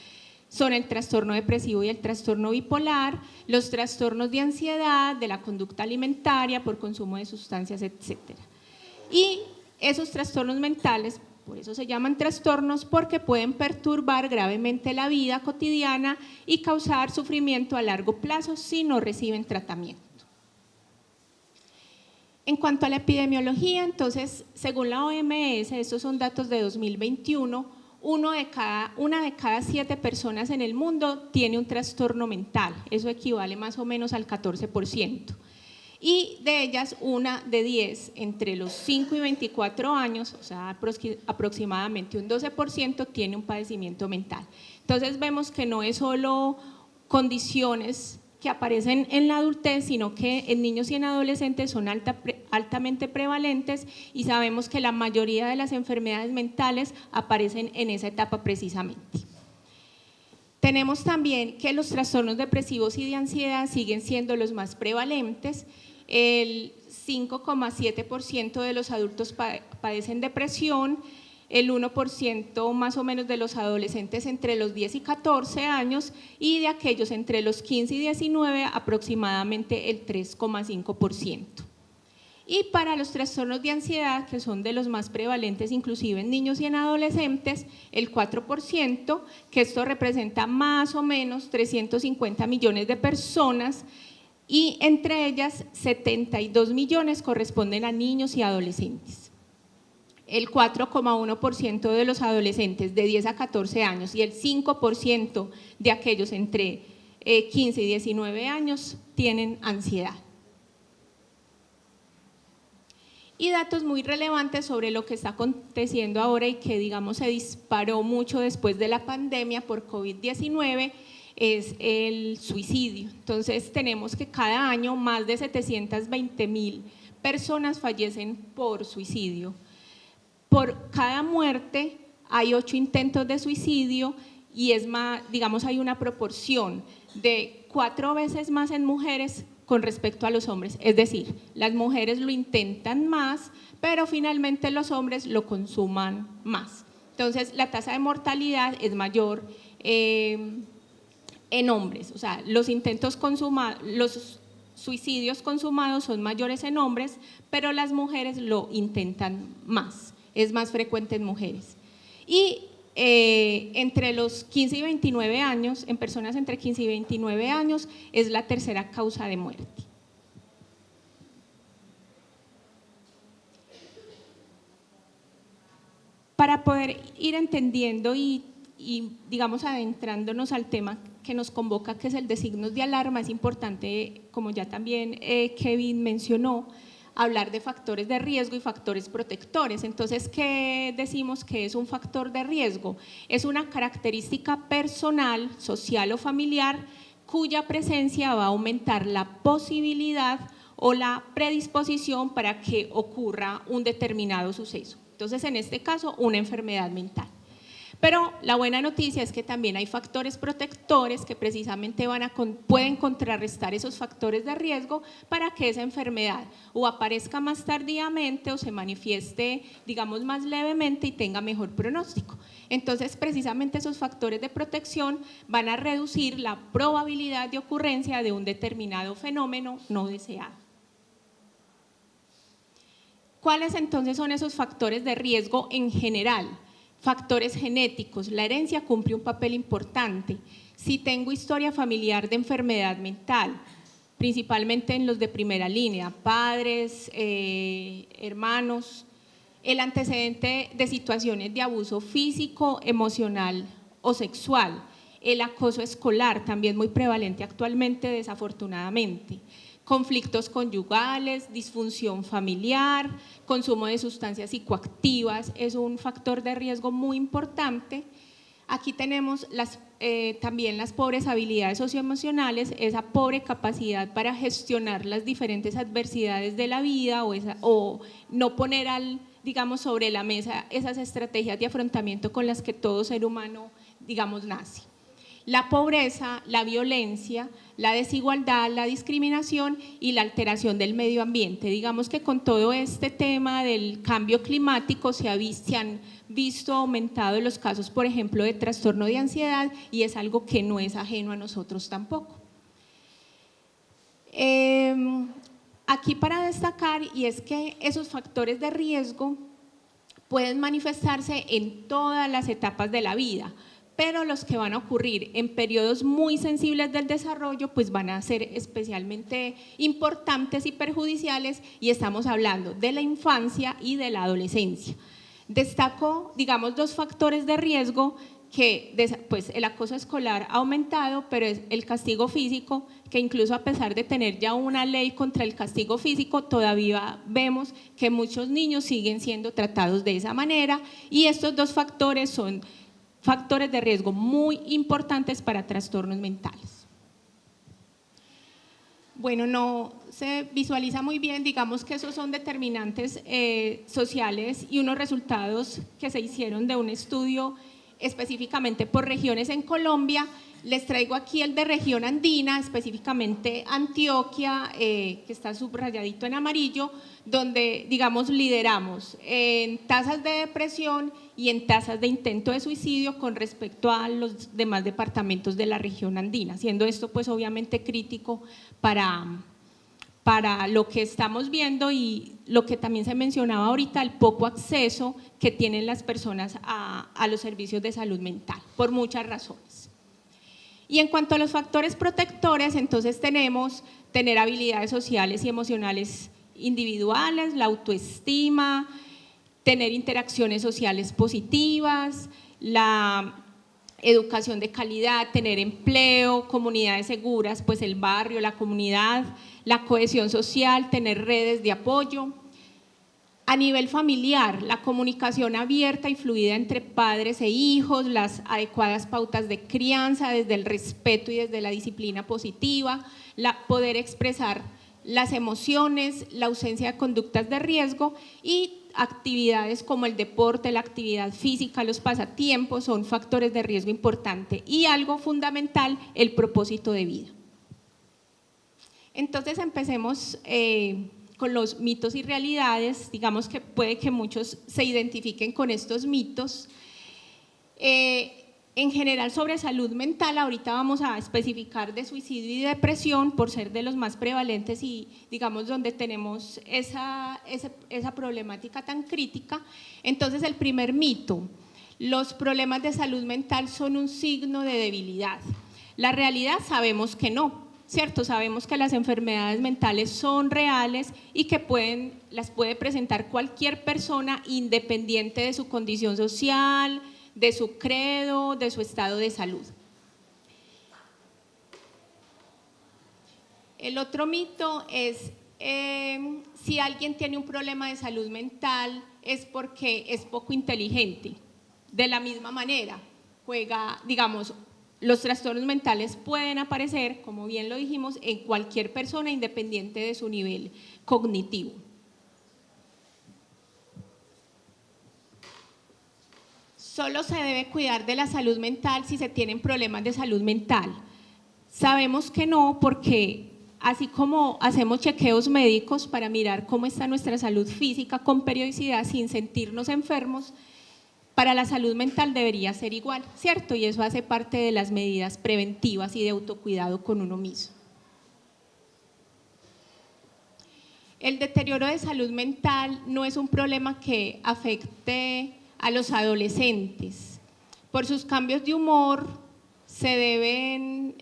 son el trastorno depresivo y el trastorno bipolar, los trastornos de ansiedad, de la conducta alimentaria por consumo de sustancias, etc. Y esos trastornos mentales, por eso se llaman trastornos, porque pueden perturbar gravemente la vida cotidiana y causar sufrimiento a largo plazo si no reciben tratamiento. En cuanto a la epidemiología, entonces, según la OMS, estos son datos de 2021, una de cada 7 personas en el mundo tiene un trastorno mental, eso equivale más o menos al 14%. Y de ellas, una de 10 entre los 5 y 24 años, o sea, aproximadamente un 12%, tiene un padecimiento mental. Entonces vemos que no es solo condiciones que aparecen en la adultez, sino que en niños y en adolescentes son altamente prevalentes, y sabemos que la mayoría de las enfermedades mentales aparecen en esa etapa precisamente. Tenemos también que los trastornos depresivos y de ansiedad siguen siendo los más prevalentes. El 5,7% de los adultos padecen depresión, el 1% más o menos de los adolescentes entre los 10 y 14 años, y de aquellos entre los 15 y 19 aproximadamente el 3,5%. Y para los trastornos de ansiedad, que son de los más prevalentes inclusive en niños y en adolescentes, el 4%, que esto representa más o menos 350 millones de personas, y entre ellas 72 millones corresponden a niños y adolescentes. El 4,1% de los adolescentes de 10 a 14 años y el 5% de aquellos entre 15 y 19 años tienen ansiedad. Y datos muy relevantes sobre lo que está aconteciendo ahora y que, digamos, se disparó mucho después de la pandemia por COVID-19, es el suicidio. Entonces tenemos que cada año más de 720,000 personas fallecen por suicidio. Por cada muerte hay 8 intentos de suicidio, y es más, digamos, hay una proporción de 4 veces más en mujeres con respecto a los hombres, es decir, las mujeres lo intentan más, pero finalmente los hombres lo consuman más. Entonces la tasa de mortalidad es mayor en hombres, o sea, los suicidios consumados son mayores en hombres, pero las mujeres lo intentan más, es más frecuente en mujeres. Y entre los 15 y 29 años, en personas entre 15 y 29 años, es la tercera causa de muerte. Para poder ir entendiendo y digamos adentrándonos al tema que nos convoca, que es el de signos de alarma, es importante, como ya también Kevin mencionó, hablar de factores de riesgo y factores protectores. Entonces, ¿qué decimos que es un factor de riesgo? Es una característica personal, social o familiar cuya presencia va a aumentar la posibilidad o la predisposición para que ocurra un determinado suceso. Entonces, en este caso, una enfermedad mental. Pero la buena noticia es que también hay factores protectores que precisamente pueden contrarrestar esos factores de riesgo para que esa enfermedad o aparezca más tardíamente o se manifieste, digamos, más levemente y tenga mejor pronóstico. Entonces, precisamente esos factores de protección van a reducir la probabilidad de ocurrencia de un determinado fenómeno no deseado. ¿Cuáles entonces son esos factores de riesgo en general? Factores genéticos, la herencia cumple un papel importante. Si tengo historia familiar de enfermedad mental, principalmente en los de primera línea, padres, hermanos, el antecedente de situaciones de abuso físico, emocional o sexual, el acoso escolar, también muy prevalente actualmente desafortunadamente, conflictos conyugales, disfunción familiar, consumo de sustancias psicoactivas, es un factor de riesgo muy importante. Aquí tenemos también las pobres habilidades socioemocionales, esa pobre capacidad para gestionar las diferentes adversidades de la vida o no poner digamos, sobre la mesa esas estrategias de afrontamiento con las que todo ser humano, digamos, nace. La pobreza, la violencia, la desigualdad, la discriminación y la alteración del medio ambiente. Digamos que con todo este tema del cambio climático se han visto aumentados los casos, por ejemplo, de trastorno de ansiedad, y es algo que no es ajeno a nosotros tampoco. Aquí para destacar, y es que esos factores de riesgo pueden manifestarse en todas las etapas de la vida, pero los que van a ocurrir en periodos muy sensibles del desarrollo pues van a ser especialmente importantes y perjudiciales, y estamos hablando de la infancia y de la adolescencia. Destaco, digamos, dos factores de riesgo que pues el acoso escolar ha aumentado, pero es el castigo físico, que incluso a pesar de tener ya una ley contra el castigo físico, todavía vemos que muchos niños siguen siendo tratados de esa manera, y estos dos factores son factores de riesgo muy importantes para trastornos mentales. Bueno, no se visualiza muy bien, digamos que esos son determinantes sociales y unos resultados que se hicieron de un estudio específicamente por regiones en Colombia. Les traigo aquí el de región andina, específicamente Antioquia, que está subrayadito en amarillo, donde, digamos, lideramos en tasas de depresión y en tasas de intento de suicidio con respecto a los demás departamentos de la región andina, siendo esto pues obviamente crítico para lo que estamos viendo y lo que también se mencionaba ahorita, el poco acceso que tienen las personas a los servicios de salud mental, por muchas razones. Y en cuanto a los factores protectores, entonces tenemos tener habilidades sociales y emocionales individuales, la autoestima, tener interacciones sociales positivas, la educación de calidad, tener empleo, comunidades seguras, pues el barrio, la comunidad, la cohesión social, tener redes de apoyo. A nivel familiar, la comunicación abierta y fluida entre padres e hijos, las adecuadas pautas de crianza desde el respeto y desde la disciplina positiva, poder expresar las emociones, la ausencia de conductas de riesgo y actividades como el deporte, la actividad física, los pasatiempos son factores de riesgo importante y algo fundamental, el propósito de vida. Entonces empecemos con los mitos y realidades, digamos que puede que muchos se identifiquen con estos mitos. En general sobre salud mental, ahorita vamos a especificar de suicidio y depresión por ser de los más prevalentes y digamos donde tenemos esa problemática tan crítica. Entonces el primer mito, los problemas de salud mental son un signo de debilidad. La realidad sabemos que no, ¿cierto? Sabemos que las enfermedades mentales son reales y que las puede presentar cualquier persona independiente de su condición social, de su credo, de su estado de salud. El otro mito es si alguien tiene un problema de salud mental es porque es poco inteligente. De la misma manera, digamos, los trastornos mentales pueden aparecer, como bien lo dijimos, en cualquier persona independiente de su nivel cognitivo. Solo se debe cuidar de la salud mental si se tienen problemas de salud mental. Sabemos que no, porque así como hacemos chequeos médicos para mirar cómo está nuestra salud física con periodicidad sin sentirnos enfermos, para la salud mental debería ser igual, ¿cierto? Y eso hace parte de las medidas preventivas y de autocuidado con uno mismo. El deterioro de salud mental no es un problema que afecte a los adolescentes. Por sus cambios de humor se deben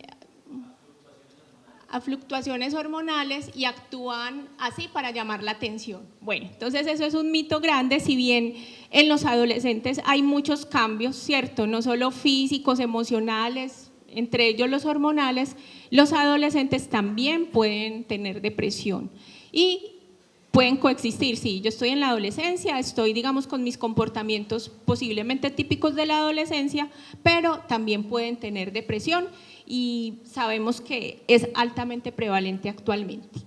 a fluctuaciones hormonales y actúan así para llamar la atención. Bueno, entonces eso es un mito grande, si bien en los adolescentes hay muchos cambios, ¿cierto? No solo físicos, emocionales, entre ellos los hormonales, los adolescentes también pueden tener depresión y pueden coexistir. Sí, yo estoy en la adolescencia, estoy, digamos, con mis comportamientos posiblemente típicos de la adolescencia, pero también pueden tener depresión y sabemos que es altamente prevalente actualmente.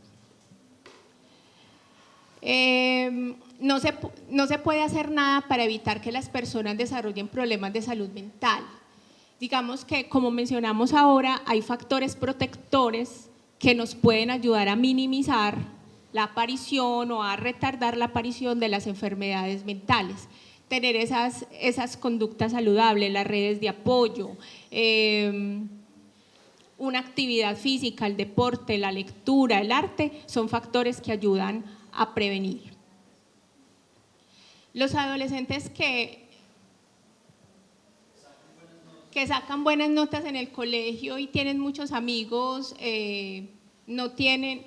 No se puede hacer nada para evitar que las personas desarrollen problemas de salud mental. Digamos que, como mencionamos ahora, hay factores protectores que nos pueden ayudar a minimizar la aparición o a retardar la aparición de las enfermedades mentales. Tener esas conductas saludables, las redes de apoyo, una actividad física, el deporte, la lectura, el arte, son factores que ayudan a prevenir. Los adolescentes que sacan buenas notas en el colegio y tienen muchos amigos, no tienen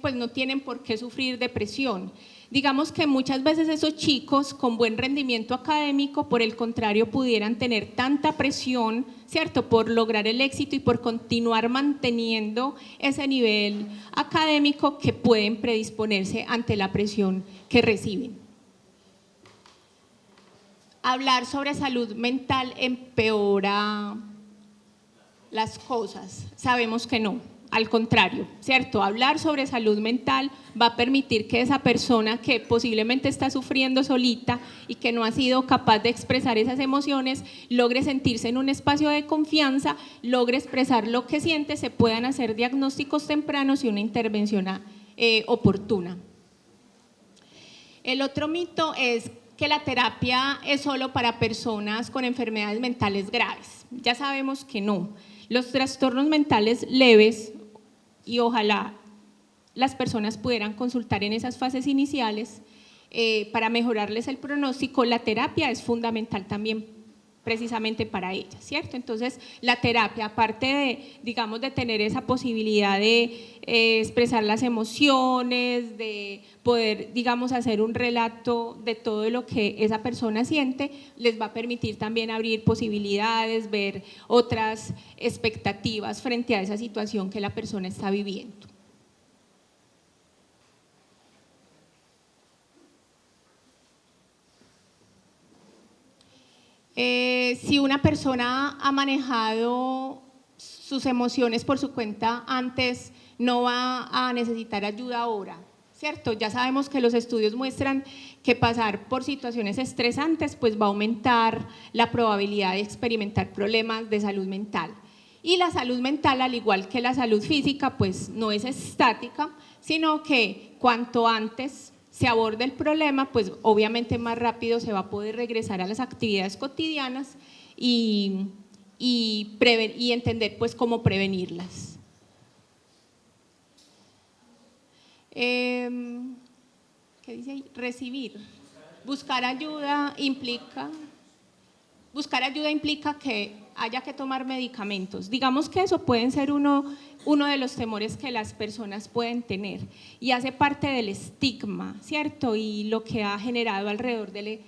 por qué sufrir depresión. Digamos que muchas veces esos chicos con buen rendimiento académico, por el contrario, pudieran tener tanta presión, ¿cierto?, por lograr el éxito y por continuar manteniendo ese nivel académico, que pueden predisponerse ante la presión que reciben. Hablar sobre salud mental empeora las cosas. Sabemos que no. Al contrario, ¿cierto? Hablar sobre salud mental va a permitir que esa persona que posiblemente está sufriendo solita y que no ha sido capaz de expresar esas emociones, logre sentirse en un espacio de confianza, logre expresar lo que siente, se puedan hacer diagnósticos tempranos y una intervención oportuna. El otro mito es que la terapia es solo para personas con enfermedades mentales graves. Ya sabemos que no. Los trastornos mentales leves, y ojalá las personas pudieran consultar en esas fases iniciales para mejorarles el pronóstico, la terapia es fundamental también precisamente para ellas, ¿cierto? Entonces, la terapia, aparte de, digamos, de tener esa posibilidad de expresar las emociones, de poder, digamos, hacer un relato de todo lo que esa persona siente, les va a permitir también abrir posibilidades, ver otras expectativas frente a esa situación que la persona está viviendo. Si una persona ha manejado sus emociones por su cuenta antes, no va a necesitar ayuda ahora, ¿cierto? Ya sabemos que los estudios muestran que pasar por situaciones estresantes pues va a aumentar la probabilidad de experimentar problemas de salud mental. Y la salud mental, al igual que la salud física, pues no es estática, sino que cuanto antes se aborde el problema, pues obviamente más rápido se va a poder regresar a las actividades cotidianas y entender pues cómo prevenirlas. ¿Qué dice ahí? Recibir. Buscar ayuda implica que haya que tomar medicamentos. Digamos que eso puede ser uno de los temores que las personas pueden tener y hace parte del estigma, ¿cierto? Y lo que ha generado alrededor de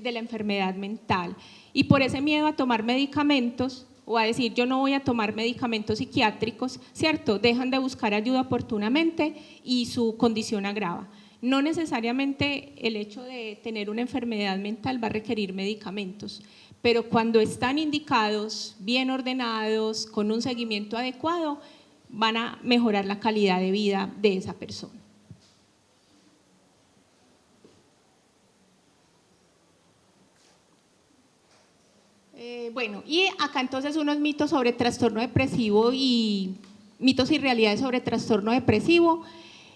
la enfermedad mental. Y por ese miedo a tomar medicamentos o a decir yo no voy a tomar medicamentos psiquiátricos, ¿cierto? Dejan de buscar ayuda oportunamente y su condición agrava. No necesariamente el hecho de tener una enfermedad mental va a requerir medicamentos, pero cuando están indicados, bien ordenados, con un seguimiento adecuado, van a mejorar la calidad de vida de esa persona. Bueno, y acá entonces unos mitos sobre trastorno depresivo y mitos y realidades sobre trastorno depresivo.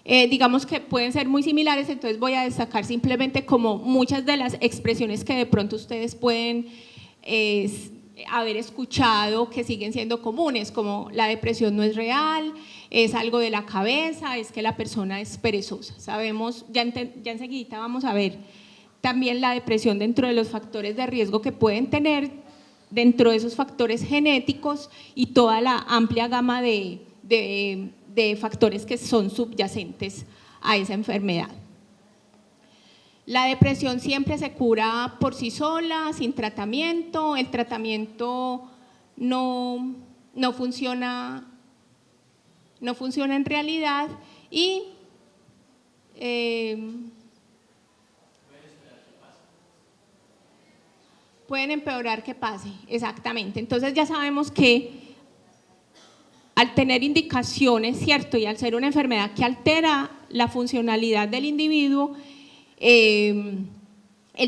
Digamos que pueden ser muy similares, entonces voy a destacar simplemente como muchas de las expresiones que de pronto ustedes pueden haber escuchado que siguen siendo comunes, como la depresión no es real, es algo de la cabeza, es que la persona es perezosa. Sabemos, ya enseguida vamos a ver también la depresión dentro de los factores de riesgo que pueden tener, dentro de esos factores genéticos y toda la amplia gama de factores que son subyacentes a esa enfermedad. La depresión siempre se cura por sí sola, sin tratamiento. El tratamiento no funciona en realidad y pueden empeorar que pase, exactamente. Entonces ya sabemos que al tener indicaciones, ¿cierto? Y al ser una enfermedad que altera la funcionalidad del individuo, el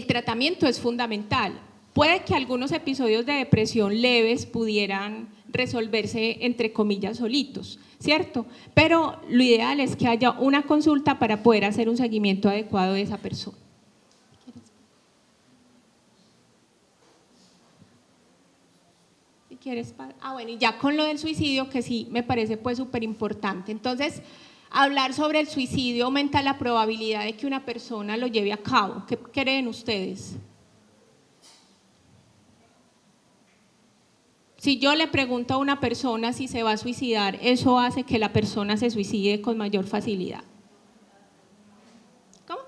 tratamiento es fundamental. Puede que algunos episodios de depresión leves pudieran resolverse entre comillas solitos, ¿cierto? Pero lo ideal es que haya una consulta para poder hacer un seguimiento adecuado de esa persona. Si quieres, bueno, y ya con lo del suicidio, que sí me parece pues súper importante. Entonces, hablar sobre el suicidio aumenta la probabilidad de que una persona lo lleve a cabo. ¿Qué creen ustedes? Si yo le pregunto a una persona si se va a suicidar, eso hace que la persona se suicide con mayor facilidad. ¿Cómo?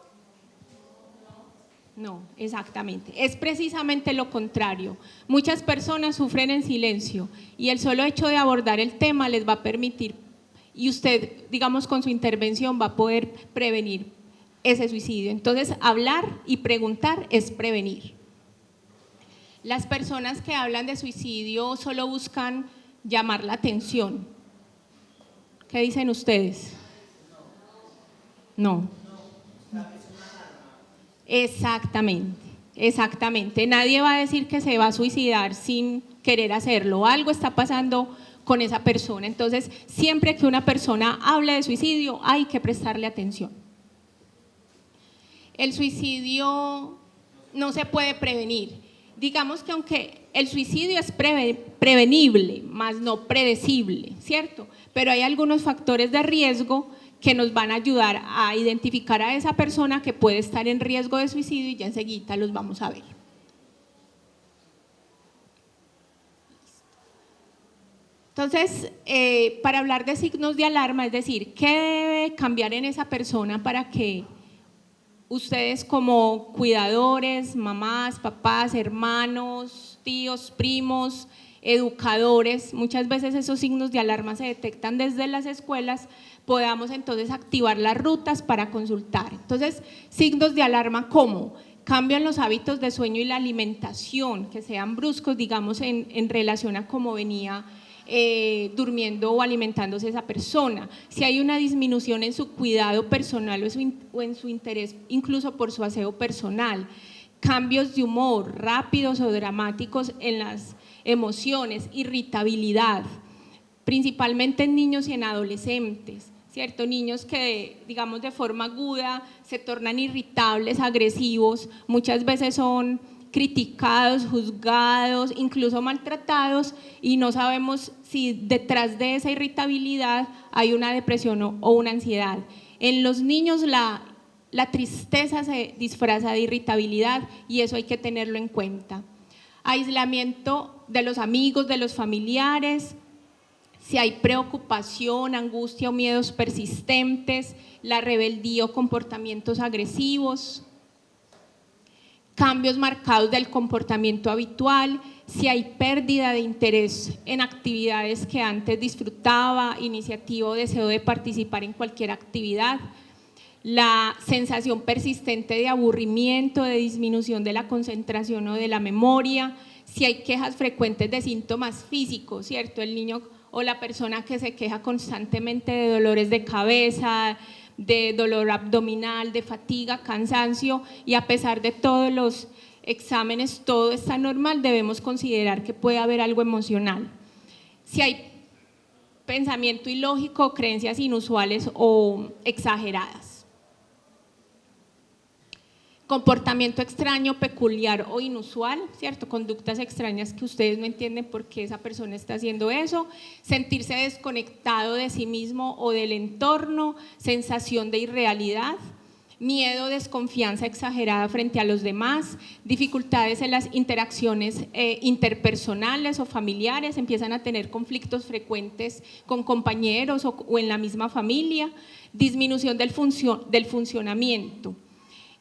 No, exactamente. Es precisamente lo contrario. Muchas personas sufren en silencio y el solo hecho de abordar el tema les va a permitir, y usted, digamos, con su intervención va a poder prevenir ese suicidio. Entonces, hablar y preguntar es prevenir. Las personas que hablan de suicidio solo buscan llamar la atención. ¿Qué dicen ustedes? No. Exactamente, exactamente. Nadie va a decir que se va a suicidar sin querer hacerlo. Algo está pasando con esa persona. Entonces, siempre que una persona hable de suicidio, hay que prestarle atención. El suicidio no se puede prevenir. Digamos que aunque el suicidio es prevenible, más no predecible, ¿cierto? Pero hay algunos factores de riesgo que nos van a ayudar a identificar a esa persona que puede estar en riesgo de suicidio y ya enseguida los vamos a ver. Entonces, para hablar de signos de alarma, es decir, ¿qué debe cambiar en esa persona para que ustedes como cuidadores, mamás, papás, hermanos, tíos, primos, educadores, muchas veces esos signos de alarma se detectan desde las escuelas, podamos entonces activar las rutas para consultar? Entonces, signos de alarma, ¿cómo? Cambio en los hábitos de sueño y la alimentación, que sean bruscos, digamos, en relación a cómo venía durmiendo o alimentándose esa persona. Si hay una disminución en su cuidado personal o en su interés, incluso por su aseo personal. Cambios de humor rápidos o dramáticos en las emociones, irritabilidad, principalmente en niños y en adolescentes, ¿cierto? Niños que, digamos, de forma aguda se tornan irritables, agresivos, muchas veces son criticados, juzgados, incluso maltratados, y no sabemos si detrás de esa irritabilidad hay una depresión o una ansiedad. En los niños la tristeza se disfraza de irritabilidad y eso hay que tenerlo en cuenta. Aislamiento de los amigos, de los familiares, si hay preocupación, angustia o miedos persistentes, la rebeldía o comportamientos agresivos, cambios marcados del comportamiento habitual, si hay pérdida de interés en actividades que antes disfrutaba, iniciativa o deseo de participar en cualquier actividad, la sensación persistente de aburrimiento, de disminución de la concentración o de la memoria, si hay quejas frecuentes de síntomas físicos, ¿cierto? El niño o la persona que se queja constantemente de dolores de cabeza, de dolor abdominal, de fatiga, cansancio, y a pesar de todos los exámenes todo está normal, debemos considerar que puede haber algo emocional. Si hay pensamiento ilógico, creencias inusuales o exageradas. Comportamiento extraño, peculiar o inusual, ¿cierto? Conductas extrañas que ustedes no entienden por qué esa persona está haciendo eso. Sentirse desconectado de sí mismo o del entorno, sensación de irrealidad, miedo, desconfianza exagerada frente a los demás, dificultades en las interacciones interpersonales o familiares, empiezan a tener conflictos frecuentes con compañeros o en la misma familia, disminución del funcionamiento.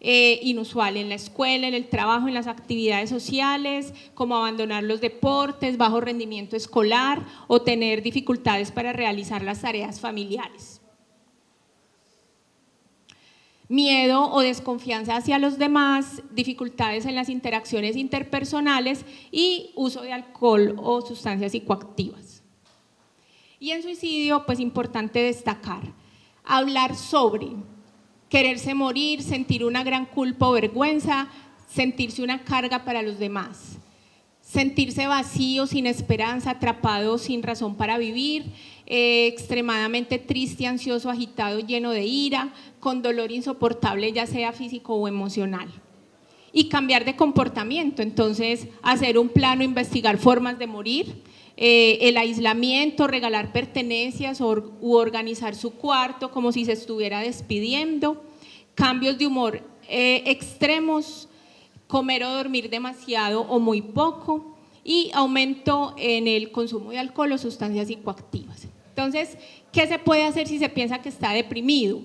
Inusual en la escuela, en el trabajo, en las actividades sociales, como abandonar los deportes, bajo rendimiento escolar o tener dificultades para realizar las tareas familiares. Miedo o desconfianza hacia los demás, dificultades en las interacciones interpersonales y uso de alcohol o sustancias psicoactivas. Y en suicidio, pues importante destacar, hablar sobre quererse morir, sentir una gran culpa o vergüenza, sentirse una carga para los demás, sentirse vacío, sin esperanza, atrapado, sin razón para vivir, extremadamente triste, ansioso, agitado, lleno de ira, con dolor insoportable, ya sea físico o emocional. Y cambiar de comportamiento, entonces hacer un plano, investigar formas de morir, el aislamiento, regalar pertenencias u organizar su cuarto como si se estuviera despidiendo, cambios de humor extremos, comer o dormir demasiado o muy poco y aumento en el consumo de alcohol o sustancias psicoactivas. Entonces, ¿qué se puede hacer si se piensa que está deprimido?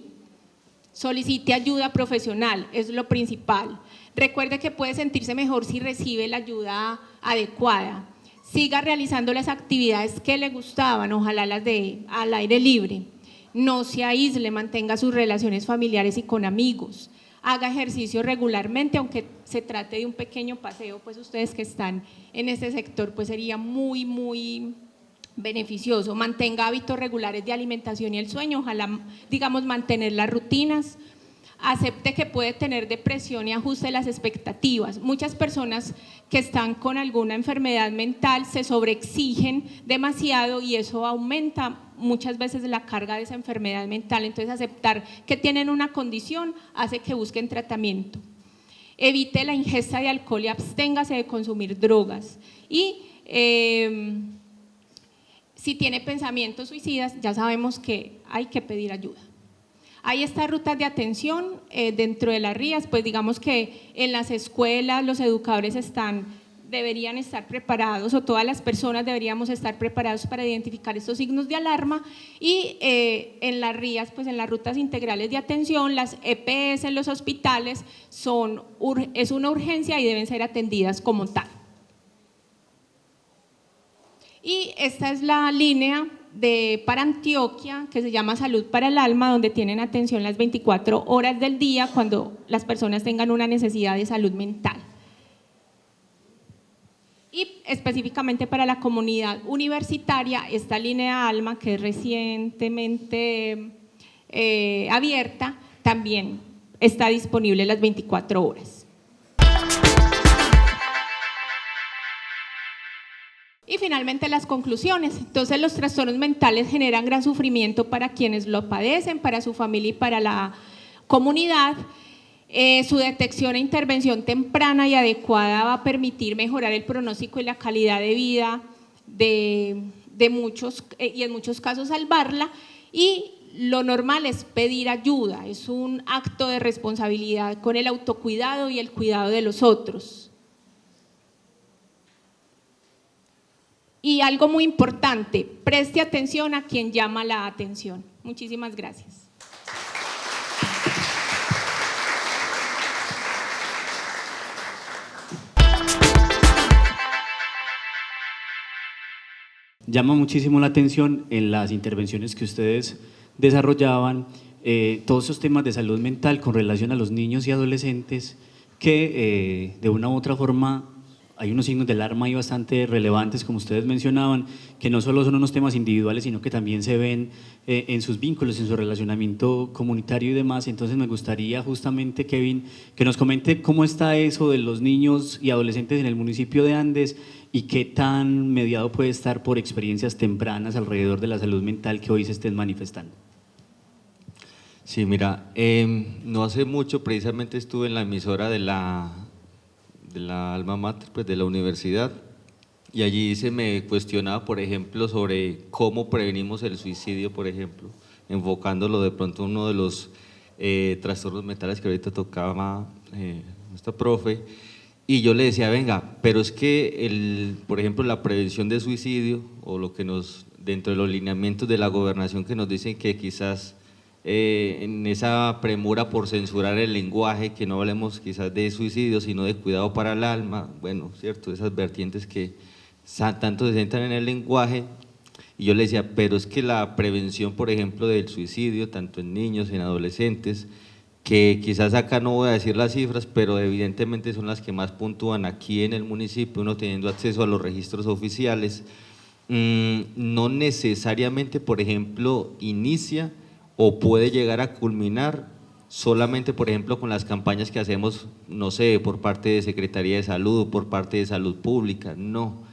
Solicite ayuda profesional, es lo principal. Recuerde que puede sentirse mejor si recibe la ayuda adecuada. Siga realizando las actividades que le gustaban, ojalá las de al aire libre. No se aísle, mantenga sus relaciones familiares y con amigos. Haga ejercicio regularmente, aunque se trate de un pequeño paseo, pues ustedes que están en este sector, pues sería muy, muy beneficioso. Mantenga hábitos regulares de alimentación y el sueño, ojalá, digamos, mantener las rutinas. Acepte que puede tener depresión y ajuste las expectativas. Muchas personas que están con alguna enfermedad mental se sobreexigen demasiado y eso aumenta muchas veces la carga de esa enfermedad mental. Entonces, aceptar que tienen una condición hace que busquen tratamiento. Evite la ingesta de alcohol y absténgase de consumir drogas. Y si tiene pensamientos suicidas, ya sabemos que hay que pedir ayuda. Hay estas rutas de atención dentro de las RIAs, pues digamos que en las escuelas los educadores deberían estar preparados, o todas las personas deberíamos estar preparados para identificar estos signos de alarma, y en las RIAs, pues en las rutas integrales de atención, las EPS en los hospitales es una urgencia y deben ser atendidas como tal. Y esta es la línea para Antioquia, que se llama Salud para el Alma, donde tienen atención las 24 horas del día cuando las personas tengan una necesidad de salud mental. Y específicamente para la comunidad universitaria, esta línea Alma, que es recientemente abierta, también está disponible las 24 horas. Y finalmente las conclusiones. Entonces, los trastornos mentales generan gran sufrimiento para quienes lo padecen, para su familia y para la comunidad. Su detección e intervención temprana y adecuada va a permitir mejorar el pronóstico y la calidad de vida de muchos, y en muchos casos salvarla. Y lo normal es pedir ayuda, es un acto de responsabilidad con el autocuidado y el cuidado de los otros. Y algo muy importante, preste atención a quien llama la atención. Muchísimas gracias. Llama muchísimo la atención en las intervenciones que ustedes desarrollaban, todos esos temas de salud mental con relación a los niños y adolescentes que de una u otra forma hay unos signos de alarma ahí bastante relevantes, como ustedes mencionaban, que no solo son unos temas individuales, sino que también se ven en sus vínculos, en su relacionamiento comunitario y demás. Entonces me gustaría justamente, Kevin, que nos comente cómo está eso de los niños y adolescentes en el municipio de Andes y qué tan mediado puede estar por experiencias tempranas alrededor de la salud mental que hoy se estén manifestando. Sí, mira, no hace mucho precisamente estuve en la emisora de la alma mater, pues de la universidad, y allí se me cuestionaba, por ejemplo, sobre cómo prevenimos el suicidio, por ejemplo, enfocándolo de pronto uno de los trastornos mentales que ahorita tocaba nuestra profe, y yo le decía, venga, pero es que, por ejemplo, la prevención de suicidio, o lo que dentro de los lineamientos de la gobernación que nos dicen que quizás en esa premura por censurar el lenguaje, que no hablemos quizás de suicidio, sino de cuidado para el alma, bueno, cierto, esas vertientes que tanto se centran en el lenguaje, y yo le decía, pero es que la prevención, por ejemplo, del suicidio, tanto en niños, en adolescentes, que quizás acá no voy a decir las cifras, pero evidentemente son las que más puntúan aquí en el municipio, uno teniendo acceso a los registros oficiales, no necesariamente, por ejemplo, inicia o puede llegar a culminar solamente, por ejemplo, con las campañas que hacemos, no sé, por parte de Secretaría de Salud o por parte de Salud Pública, no.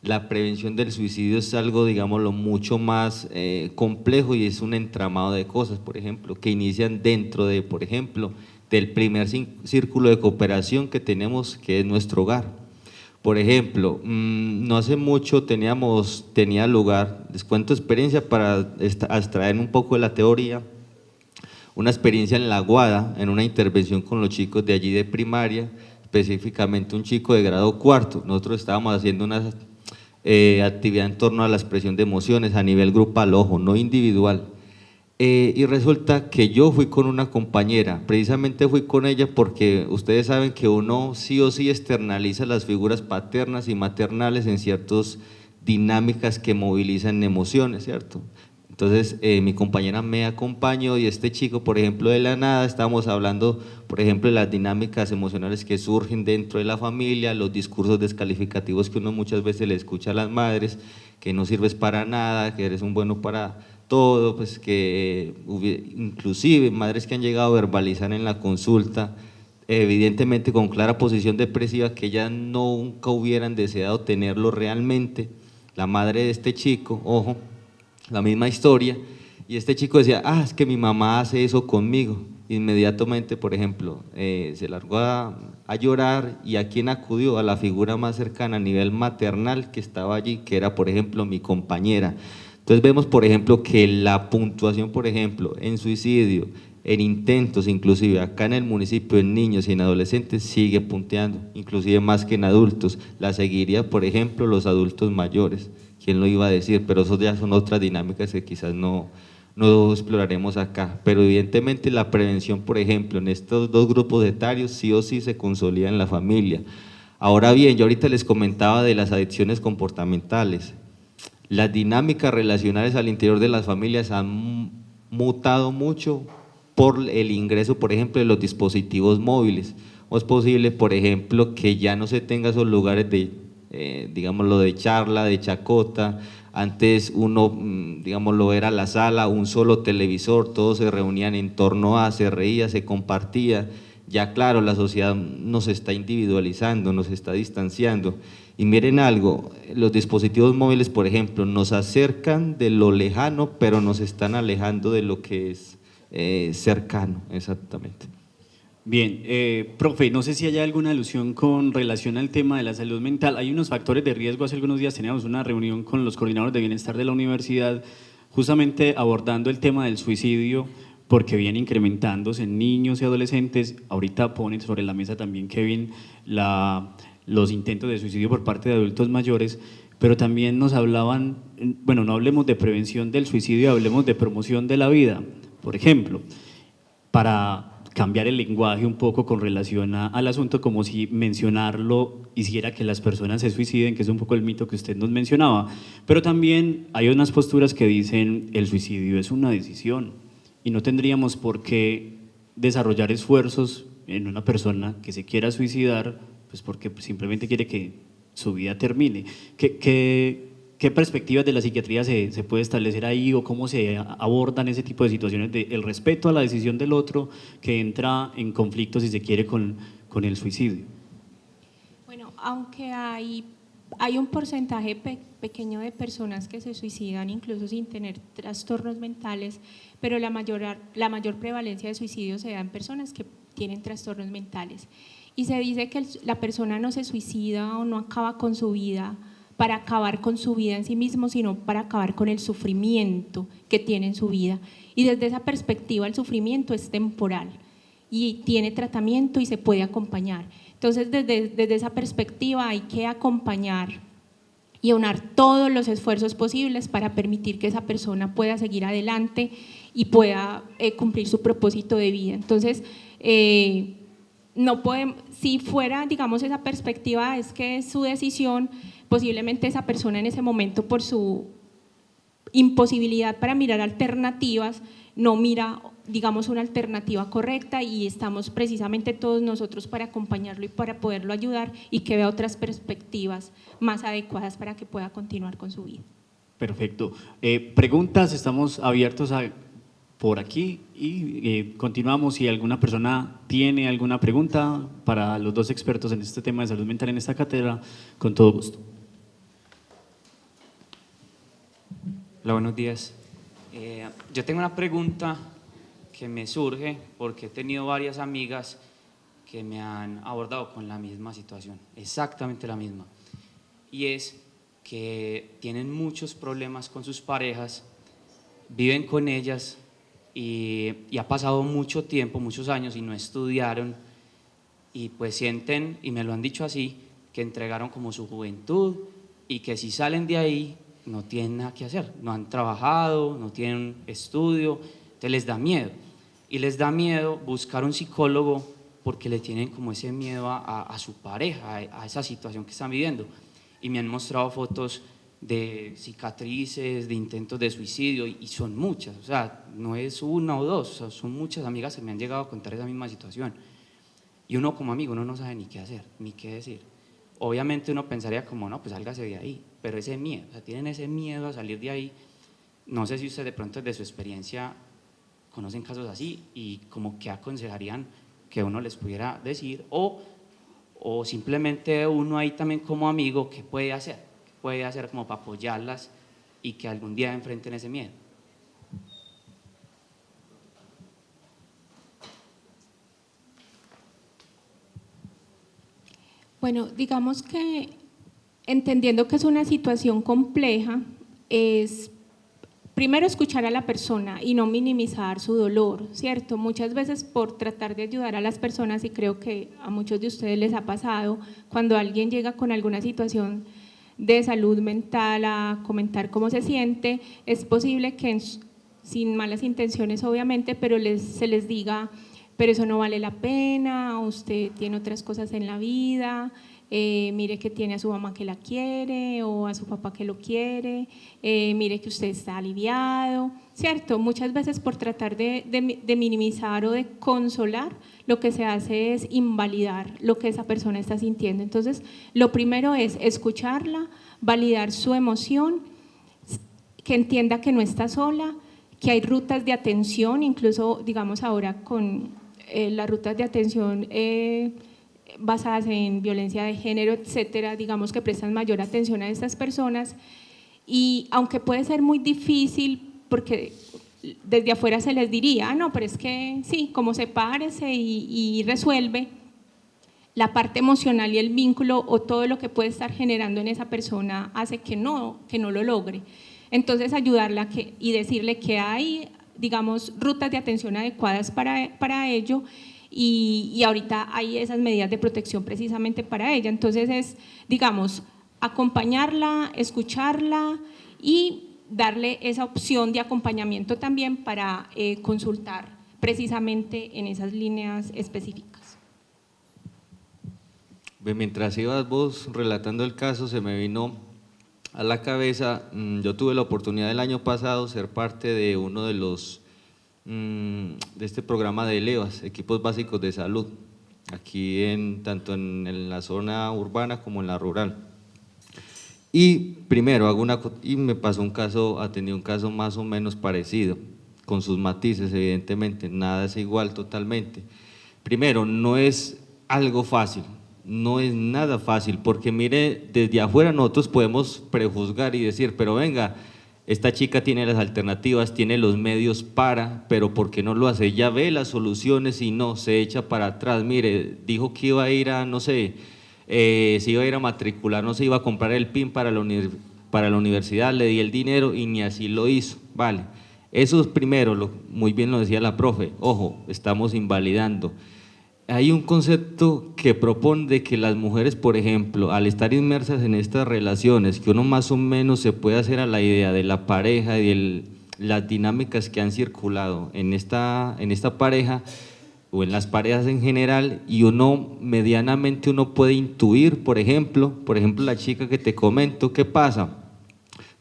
La prevención del suicidio es algo, digámoslo, mucho más complejo y es un entramado de cosas, por ejemplo, que inician dentro de, por ejemplo, del primer círculo de cooperación que tenemos, que es nuestro hogar. Por ejemplo, no hace mucho tenía lugar, les cuento experiencia para abstraer un poco de la teoría, una experiencia en La Guada, en una intervención con los chicos de allí de primaria, específicamente un chico de grado cuarto. Nosotros estábamos haciendo una actividad en torno a la expresión de emociones a nivel grupal, ojo, no individual. Y resulta que yo fui con una compañera, precisamente fui con ella porque ustedes saben que uno sí o sí externaliza las figuras paternas y maternales en ciertas dinámicas que movilizan emociones, ¿cierto? Entonces mi compañera me acompañó y este chico, por ejemplo, de la nada, estábamos hablando, por ejemplo, de las dinámicas emocionales que surgen dentro de la familia, los discursos descalificativos que uno muchas veces le escucha a las madres, que no sirves para nada, que eres un bueno para todo, pues que inclusive madres que han llegado a verbalizar en la consulta, evidentemente con clara posición depresiva, que ellas nunca hubieran deseado tenerlo realmente. La madre de este chico, ojo, la misma historia, y este chico decía, es que mi mamá hace eso conmigo. Inmediatamente, por ejemplo, se largó a llorar, y ¿a quién acudió? A la figura más cercana a nivel maternal que estaba allí, que era, por ejemplo, mi compañera. Entonces vemos, por ejemplo, que la puntuación, por ejemplo, en suicidio, en intentos, inclusive acá en el municipio, en niños y en adolescentes, sigue punteando, inclusive más que en adultos. La seguiría, por ejemplo, los adultos mayores. ¿Quién lo iba a decir? Pero eso ya son otras dinámicas que quizás no exploraremos acá. Pero evidentemente la prevención, por ejemplo, en estos dos grupos etarios, sí o sí se consolida en la familia. Ahora bien, yo ahorita les comentaba de las adicciones comportamentales. Las dinámicas relacionales al interior de las familias han mutado mucho por el ingreso, por ejemplo, de los dispositivos móviles. ¿O es posible, por ejemplo, que ya no se tenga esos lugares de, digámoslo, de charla, de chacota? Antes uno, digámoslo, era la sala, un solo televisor, todos se reunían en torno a, se reía, se compartía. Ya claro, la sociedad nos está individualizando, nos está distanciando. Y miren algo, los dispositivos móviles, por ejemplo, nos acercan de lo lejano, pero nos están alejando de lo que es cercano, exactamente. Bien, profe, no sé si hay alguna alusión con relación al tema de la salud mental. Hay unos factores de riesgo. Hace algunos días teníamos una reunión con los coordinadores de bienestar de la universidad, justamente abordando el tema del suicidio, porque viene incrementándose en niños y adolescentes. Ahorita ponen sobre la mesa también, Kevin, los intentos de suicidio por parte de adultos mayores, pero también nos hablaban, bueno, no hablemos de prevención del suicidio, hablemos de promoción de la vida, por ejemplo, para cambiar el lenguaje un poco con relación al asunto, como si mencionarlo hiciera que las personas se suiciden, que es un poco el mito que usted nos mencionaba. Pero también hay unas posturas que dicen el suicidio es una decisión y no tendríamos por qué desarrollar esfuerzos en una persona que se quiera suicidar, pues porque simplemente quiere que su vida termine. ¿Qué perspectivas de la psiquiatría se puede establecer ahí, o cómo se abordan ese tipo de situaciones de el respeto a la decisión del otro que entra en conflicto, si se quiere, con el suicidio? Bueno, aunque hay un porcentaje pequeño de personas que se suicidan incluso sin tener trastornos mentales, pero la mayor prevalencia de suicidio se da en personas que tienen trastornos mentales. Y se dice que la persona no se suicida o no acaba con su vida para acabar con su vida en sí mismo, sino para acabar con el sufrimiento que tiene en su vida. Y desde esa perspectiva el sufrimiento es temporal y tiene tratamiento y se puede acompañar. Entonces desde esa perspectiva hay que acompañar y aunar todos los esfuerzos posibles para permitir que esa persona pueda seguir adelante y pueda cumplir su propósito de vida. Entonces, no podemos, si fuera, digamos, esa perspectiva es que es su decisión, posiblemente esa persona en ese momento, por su imposibilidad para mirar alternativas, no mira, digamos, una alternativa correcta, y estamos precisamente todos nosotros para acompañarlo y para poderlo ayudar y que vea otras perspectivas más adecuadas para que pueda continuar con su vida. Perfecto. Preguntas, estamos abiertos por aquí y continuamos. Si alguna persona tiene alguna pregunta para los dos expertos en este tema de salud mental en esta cátedra, con todo gusto. Hola, buenos días. Yo tengo una pregunta que me surge porque he tenido varias amigas que me han abordado con la misma situación, exactamente la misma, y es que tienen muchos problemas con sus parejas, viven con ellas y ha pasado mucho tiempo, muchos años, y no estudiaron, y pues sienten, y me lo han dicho así, que entregaron como su juventud y que si salen de ahí no tienen nada que hacer, no han trabajado, no tienen estudio, Entonces les da miedo. Y les da miedo buscar un psicólogo porque le tienen como ese miedo a su pareja, a esa situación que están viviendo. Y me han mostrado fotos de cicatrices, de intentos de suicidio, y son muchas, o sea, no es una o dos, o sea, son muchas amigas que me han llegado a contar esa misma situación. Y uno como amigo, uno no sabe ni qué hacer, ni qué decir. Obviamente uno pensaría como, no, pues sálgase de ahí, pero ese miedo, o sea, tienen ese miedo a salir de ahí. No sé si ustedes de pronto desde su experiencia conocen casos así y como que aconsejarían que uno les pudiera decir, o simplemente uno ahí también como amigo, ¿qué puede hacer? ¿Qué puede hacer como para apoyarlas y que algún día enfrenten ese miedo? Bueno, digamos que entendiendo que es una situación compleja, es primero escuchar a la persona y no minimizar su dolor, ¿cierto? Muchas veces por tratar de ayudar a las personas, y creo que a muchos de ustedes les ha pasado, cuando alguien llega con alguna situación de salud mental a comentar cómo se siente, es posible que sin malas intenciones obviamente, pero se les diga, pero eso no vale la pena, usted tiene otras cosas en la vida, mire que tiene a su mamá que la quiere o a su papá que lo quiere, mire que usted está aliviado, ¿cierto? Muchas veces por tratar de minimizar o de consolar, lo que se hace es invalidar lo que esa persona está sintiendo. Entonces, lo primero es escucharla, validar su emoción, que entienda que no está sola, que hay rutas de atención, incluso digamos ahora con las rutas de atención basadas en violencia de género, etcétera, digamos que prestan mayor atención a estas personas, y aunque puede ser muy difícil porque desde afuera se les diría, no, pero es que sí, como sepárese y resuelve, la parte emocional y el vínculo o todo lo que puede estar generando en esa persona hace que no lo logre. Entonces ayudarla y decirle que hay, digamos, rutas de atención adecuadas para ello, y ahorita hay esas medidas de protección precisamente para ella. Entonces es, digamos, acompañarla, escucharla y darle esa opción de acompañamiento también para consultar precisamente en esas líneas específicas. Mientras ibas vos relatando el caso, se me vino a la cabeza, yo tuve la oportunidad el año pasado de ser parte de uno de los de este programa de ELEVAS, Equipos Básicos de Salud, aquí tanto en la zona urbana como en la rural. Y primero y me pasó atendí un caso más o menos parecido, con sus matices evidentemente, nada es igual totalmente. Primero, no es algo fácil, no es nada fácil, porque mire, desde afuera nosotros podemos prejuzgar y decir, pero venga, esta chica tiene las alternativas, tiene los medios pero ¿por qué no lo hace? Ella ve las soluciones y no, se echa para atrás. Mire, dijo que iba a ir a, no sé, se iba a ir a matricular, no se iba a comprar el PIN para la universidad, le di el dinero y ni así lo hizo, vale. Eso es primero, muy bien lo decía la profe, ojo, estamos invalidando. Hay un concepto que propone de que las mujeres, por ejemplo, al estar inmersas en estas relaciones, que uno más o menos se puede hacer a la idea de la pareja y de las dinámicas que han circulado en esta pareja o en las parejas en general, y uno medianamente puede intuir, por ejemplo la chica que te comento, ¿qué pasa?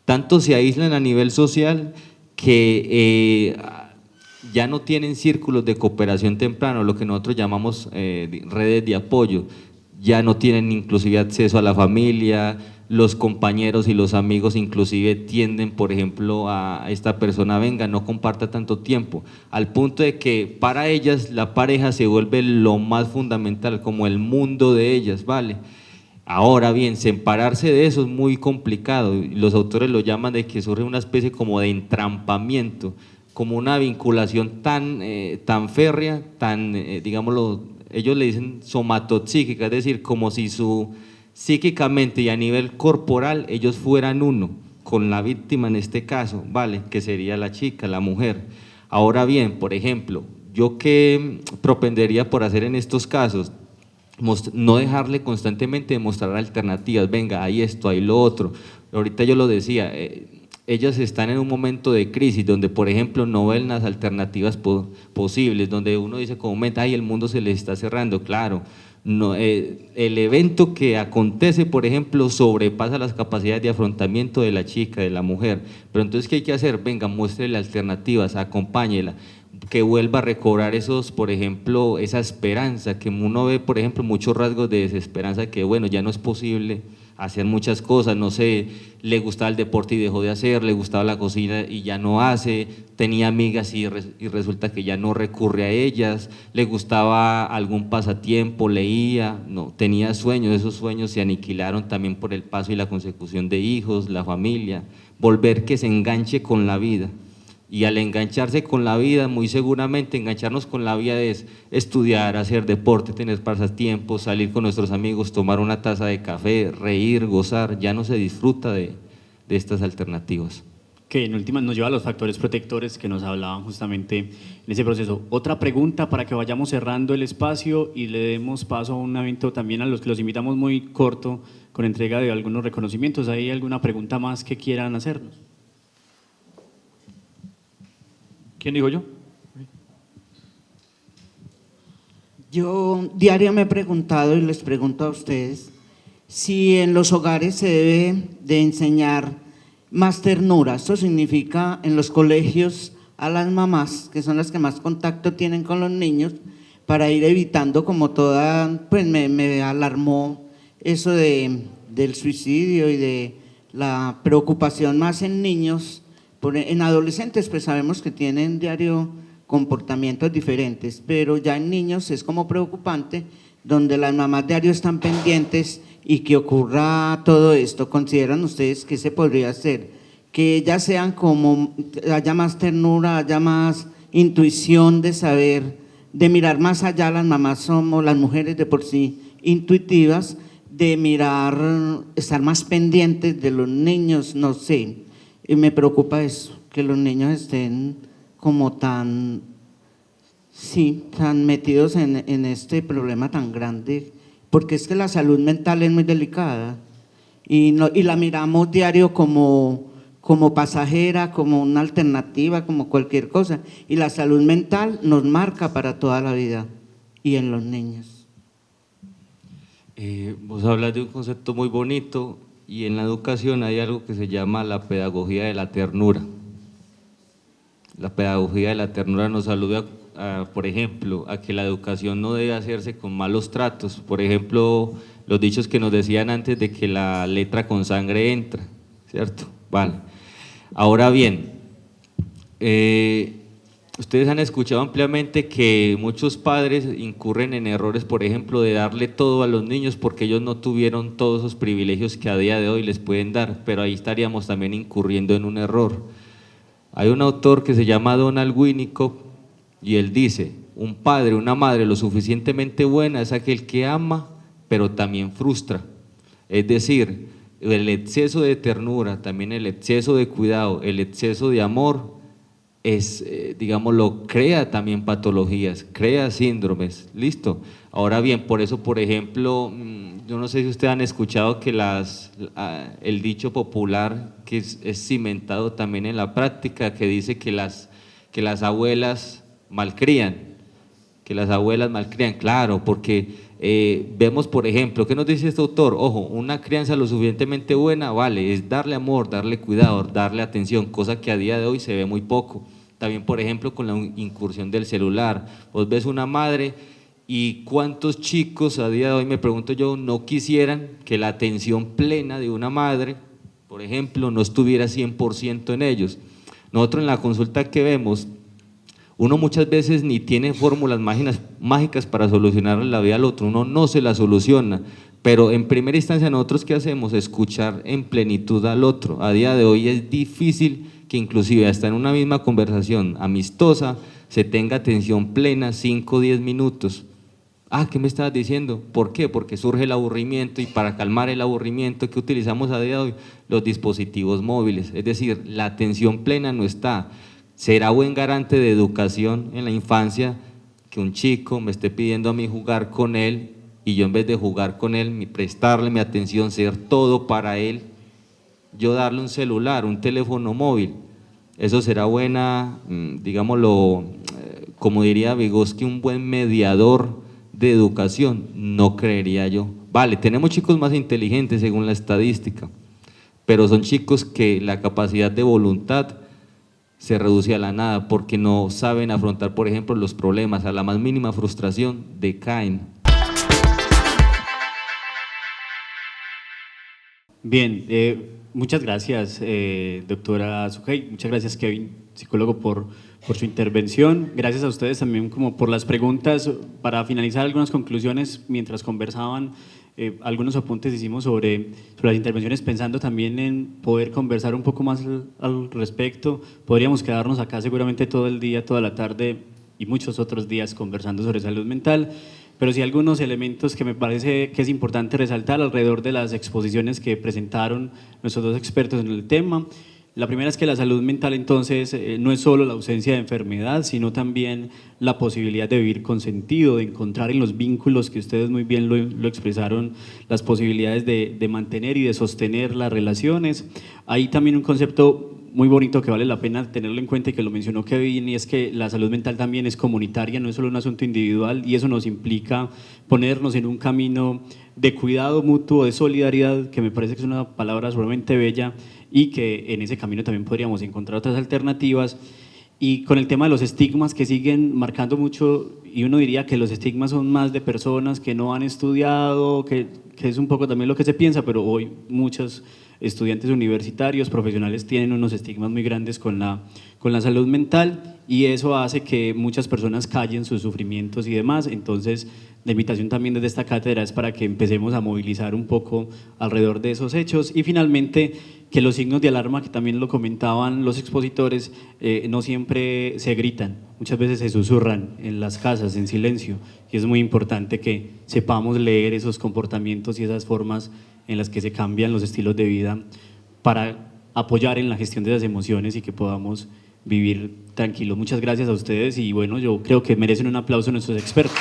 Tanto se aíslan a nivel social que ya no tienen círculos de cooperación temprano, lo que nosotros llamamos redes de apoyo, ya no tienen inclusive acceso a la familia, los compañeros y los amigos inclusive tienden, por ejemplo, a esta persona, venga, no comparta tanto tiempo, al punto de que para ellas la pareja se vuelve lo más fundamental, como el mundo de ellas, ¿vale? Ahora bien, separarse de eso es muy complicado, los autores lo llaman de que surge una especie como de entrampamiento, como una vinculación tan férrea, digámoslo, ellos le dicen somatoxíquica, es decir, como si psíquicamente y a nivel corporal ellos fueran uno, con la víctima en este caso, ¿vale? Que sería la chica, la mujer. Ahora bien, por ejemplo, ¿yo qué propendería por hacer en estos casos? No dejarle constantemente mostrar alternativas, venga, hay esto, hay lo otro. Ahorita yo lo decía, ellas están en un momento de crisis donde, por ejemplo, no ven las alternativas posibles, donde uno dice comúnmente, ay, el mundo se les está cerrando, claro, no, el evento que acontece, por ejemplo, sobrepasa las capacidades de afrontamiento de la chica, de la mujer, pero entonces, ¿qué hay que hacer? Venga, muéstrele alternativas, acompáñela, que vuelva a recobrar esos, por ejemplo, esa esperanza, que uno ve, por ejemplo, muchos rasgos de desesperanza, que bueno, ya no es posible hacer muchas cosas, no sé, le gustaba el deporte y dejó de hacer, le gustaba la cocina y ya no hace, tenía amigas y resulta que ya no recurre a ellas, le gustaba algún pasatiempo, leía, no, tenía sueños, esos sueños se aniquilaron también por el paso y la consecución de hijos, la familia, volver que se enganche con la vida. Y al engancharse con la vida, muy seguramente engancharnos con la vida es estudiar, hacer deporte, tener pasatiempos, salir con nuestros amigos, tomar una taza de café, reír, gozar, ya no se disfruta de estas alternativas. Que en últimas nos lleva a los factores protectores que nos hablaban justamente en ese proceso. Otra pregunta para que vayamos cerrando el espacio y le demos paso a un evento también a los que los invitamos muy corto con entrega de algunos reconocimientos. ¿Hay alguna pregunta más que quieran hacernos? ¿Quién digo yo? Yo diario me he preguntado y les pregunto a ustedes si en los hogares se debe de enseñar más ternura. Esto significa en los colegios a las mamás, que son las que más contacto tienen con los niños, para ir evitando como toda, pues me alarmó eso del suicidio y de la preocupación más en niños. En adolescentes pues sabemos que tienen diario comportamientos diferentes, pero ya en niños es como preocupante, donde las mamás diario están pendientes y que ocurra todo esto. ¿Consideran ustedes que se podría hacer? Que ellas sean como, haya más ternura, haya más intuición de saber, de mirar más allá. Las mamás somos, las mujeres de por sí, intuitivas, de mirar, estar más pendientes de los niños, no sé. Y me preocupa eso, que los niños estén como tan metidos en este problema tan grande, porque es que la salud mental es muy delicada y la miramos diario como pasajera, como una alternativa, como cualquier cosa, y la salud mental nos marca para toda la vida, y en los niños. Vos hablas de un concepto muy bonito, y en la educación hay algo que se llama la pedagogía de la ternura. La pedagogía de la ternura nos alude, por ejemplo, a que la educación no debe hacerse con malos tratos. Por ejemplo, los dichos que nos decían antes de que la letra con sangre entra, ¿cierto? Vale. Ahora bien, ustedes han escuchado ampliamente que muchos padres incurren en errores, por ejemplo, de darle todo a los niños porque ellos no tuvieron todos esos privilegios que a día de hoy les pueden dar, pero ahí estaríamos también incurriendo en un error. Hay un autor que se llama Donald Winnicott y él dice, un padre, una madre lo suficientemente buena es aquel que ama, pero también frustra. Es decir, el exceso de ternura, también el exceso de cuidado, el exceso de amor, digámoslo, crea también patologías, crea síndromes, listo. Ahora bien, por eso, por ejemplo, yo no sé si ustedes han escuchado que el dicho popular que es cimentado también en la práctica, que dice que las abuelas malcrían, claro, porque vemos, por ejemplo, ¿qué nos dice este autor? Ojo, una crianza lo suficientemente buena, vale, es darle amor, darle cuidado, darle atención, cosa que a día de hoy se ve muy poco. También, por ejemplo, con la incursión del celular, vos ves una madre y cuántos chicos a día de hoy, me pregunto yo, no quisieran que la atención plena de una madre, por ejemplo, no estuviera 100% en ellos. Nosotros en la consulta que vemos, uno muchas veces ni tiene fórmulas mágicas para solucionar la vida al otro, uno no se la soluciona, pero en primera instancia nosotros ¿qué hacemos? Escuchar en plenitud al otro. A día de hoy es difícil que inclusive hasta en una misma conversación amistosa se tenga atención plena 5 o 10 minutos. ¿Qué me estabas diciendo? ¿Por qué? Porque surge el aburrimiento y para calmar el aburrimiento que utilizamos a día de hoy, los dispositivos móviles, es decir, la atención plena no está. ¿Será buen garante de educación en la infancia que un chico me esté pidiendo a mí jugar con él y yo en vez de jugar con él, prestarle mi atención, ser todo para él? yo darle un celular, un teléfono móvil, eso será buena, digámoslo, como diría Vygotsky, un buen mediador de educación, no creería yo. Vale, tenemos chicos más inteligentes según la estadística, pero son chicos que la capacidad de voluntad se reduce a la nada porque no saben afrontar, por ejemplo, los problemas, a la más mínima frustración decaen. Bien, muchas gracias, doctora Sujei, muchas gracias, Kevin, psicólogo, por su intervención. Gracias a ustedes también como por las preguntas. Para finalizar, algunas conclusiones mientras conversaban, algunos apuntes hicimos sobre las intervenciones, pensando también en poder conversar un poco más al respecto. Podríamos quedarnos acá seguramente todo el día, toda la tarde y muchos otros días conversando sobre salud mental, pero sí algunos elementos que me parece que es importante resaltar alrededor de las exposiciones que presentaron nuestros dos expertos en el tema. La primera es que la salud mental entonces no es solo la ausencia de enfermedad, sino también la posibilidad de vivir con sentido, de encontrar en los vínculos, que ustedes muy bien lo expresaron, las posibilidades de mantener y de sostener las relaciones. Hay también un concepto muy bonito que vale la pena tenerlo en cuenta y que lo mencionó Kevin, y es que la salud mental también es comunitaria, no es solo un asunto individual, y eso nos implica ponernos en un camino de cuidado mutuo, de solidaridad, que me parece que es una palabra sumamente bella, y que en ese camino también podríamos encontrar otras alternativas. Y con el tema de los estigmas que siguen marcando mucho, y uno diría que los estigmas son más de personas que no han estudiado, que es un poco también lo que se piensa, pero hoy muchos estudiantes universitarios, profesionales tienen unos estigmas muy grandes con la salud mental, y eso hace que muchas personas callen sus sufrimientos y demás. Entonces, la invitación también desde esta cátedra es para que empecemos a movilizar un poco alrededor de esos hechos. Y finalmente, que los signos de alarma, que también lo comentaban los expositores, no siempre se gritan, muchas veces se susurran en las casas en silencio, y es muy importante que sepamos leer esos comportamientos y esas formas en las que se cambian los estilos de vida para apoyar en la gestión de las emociones y que podamos vivir tranquilos. Muchas gracias a ustedes, y bueno, yo creo que merecen un aplauso nuestros expertos.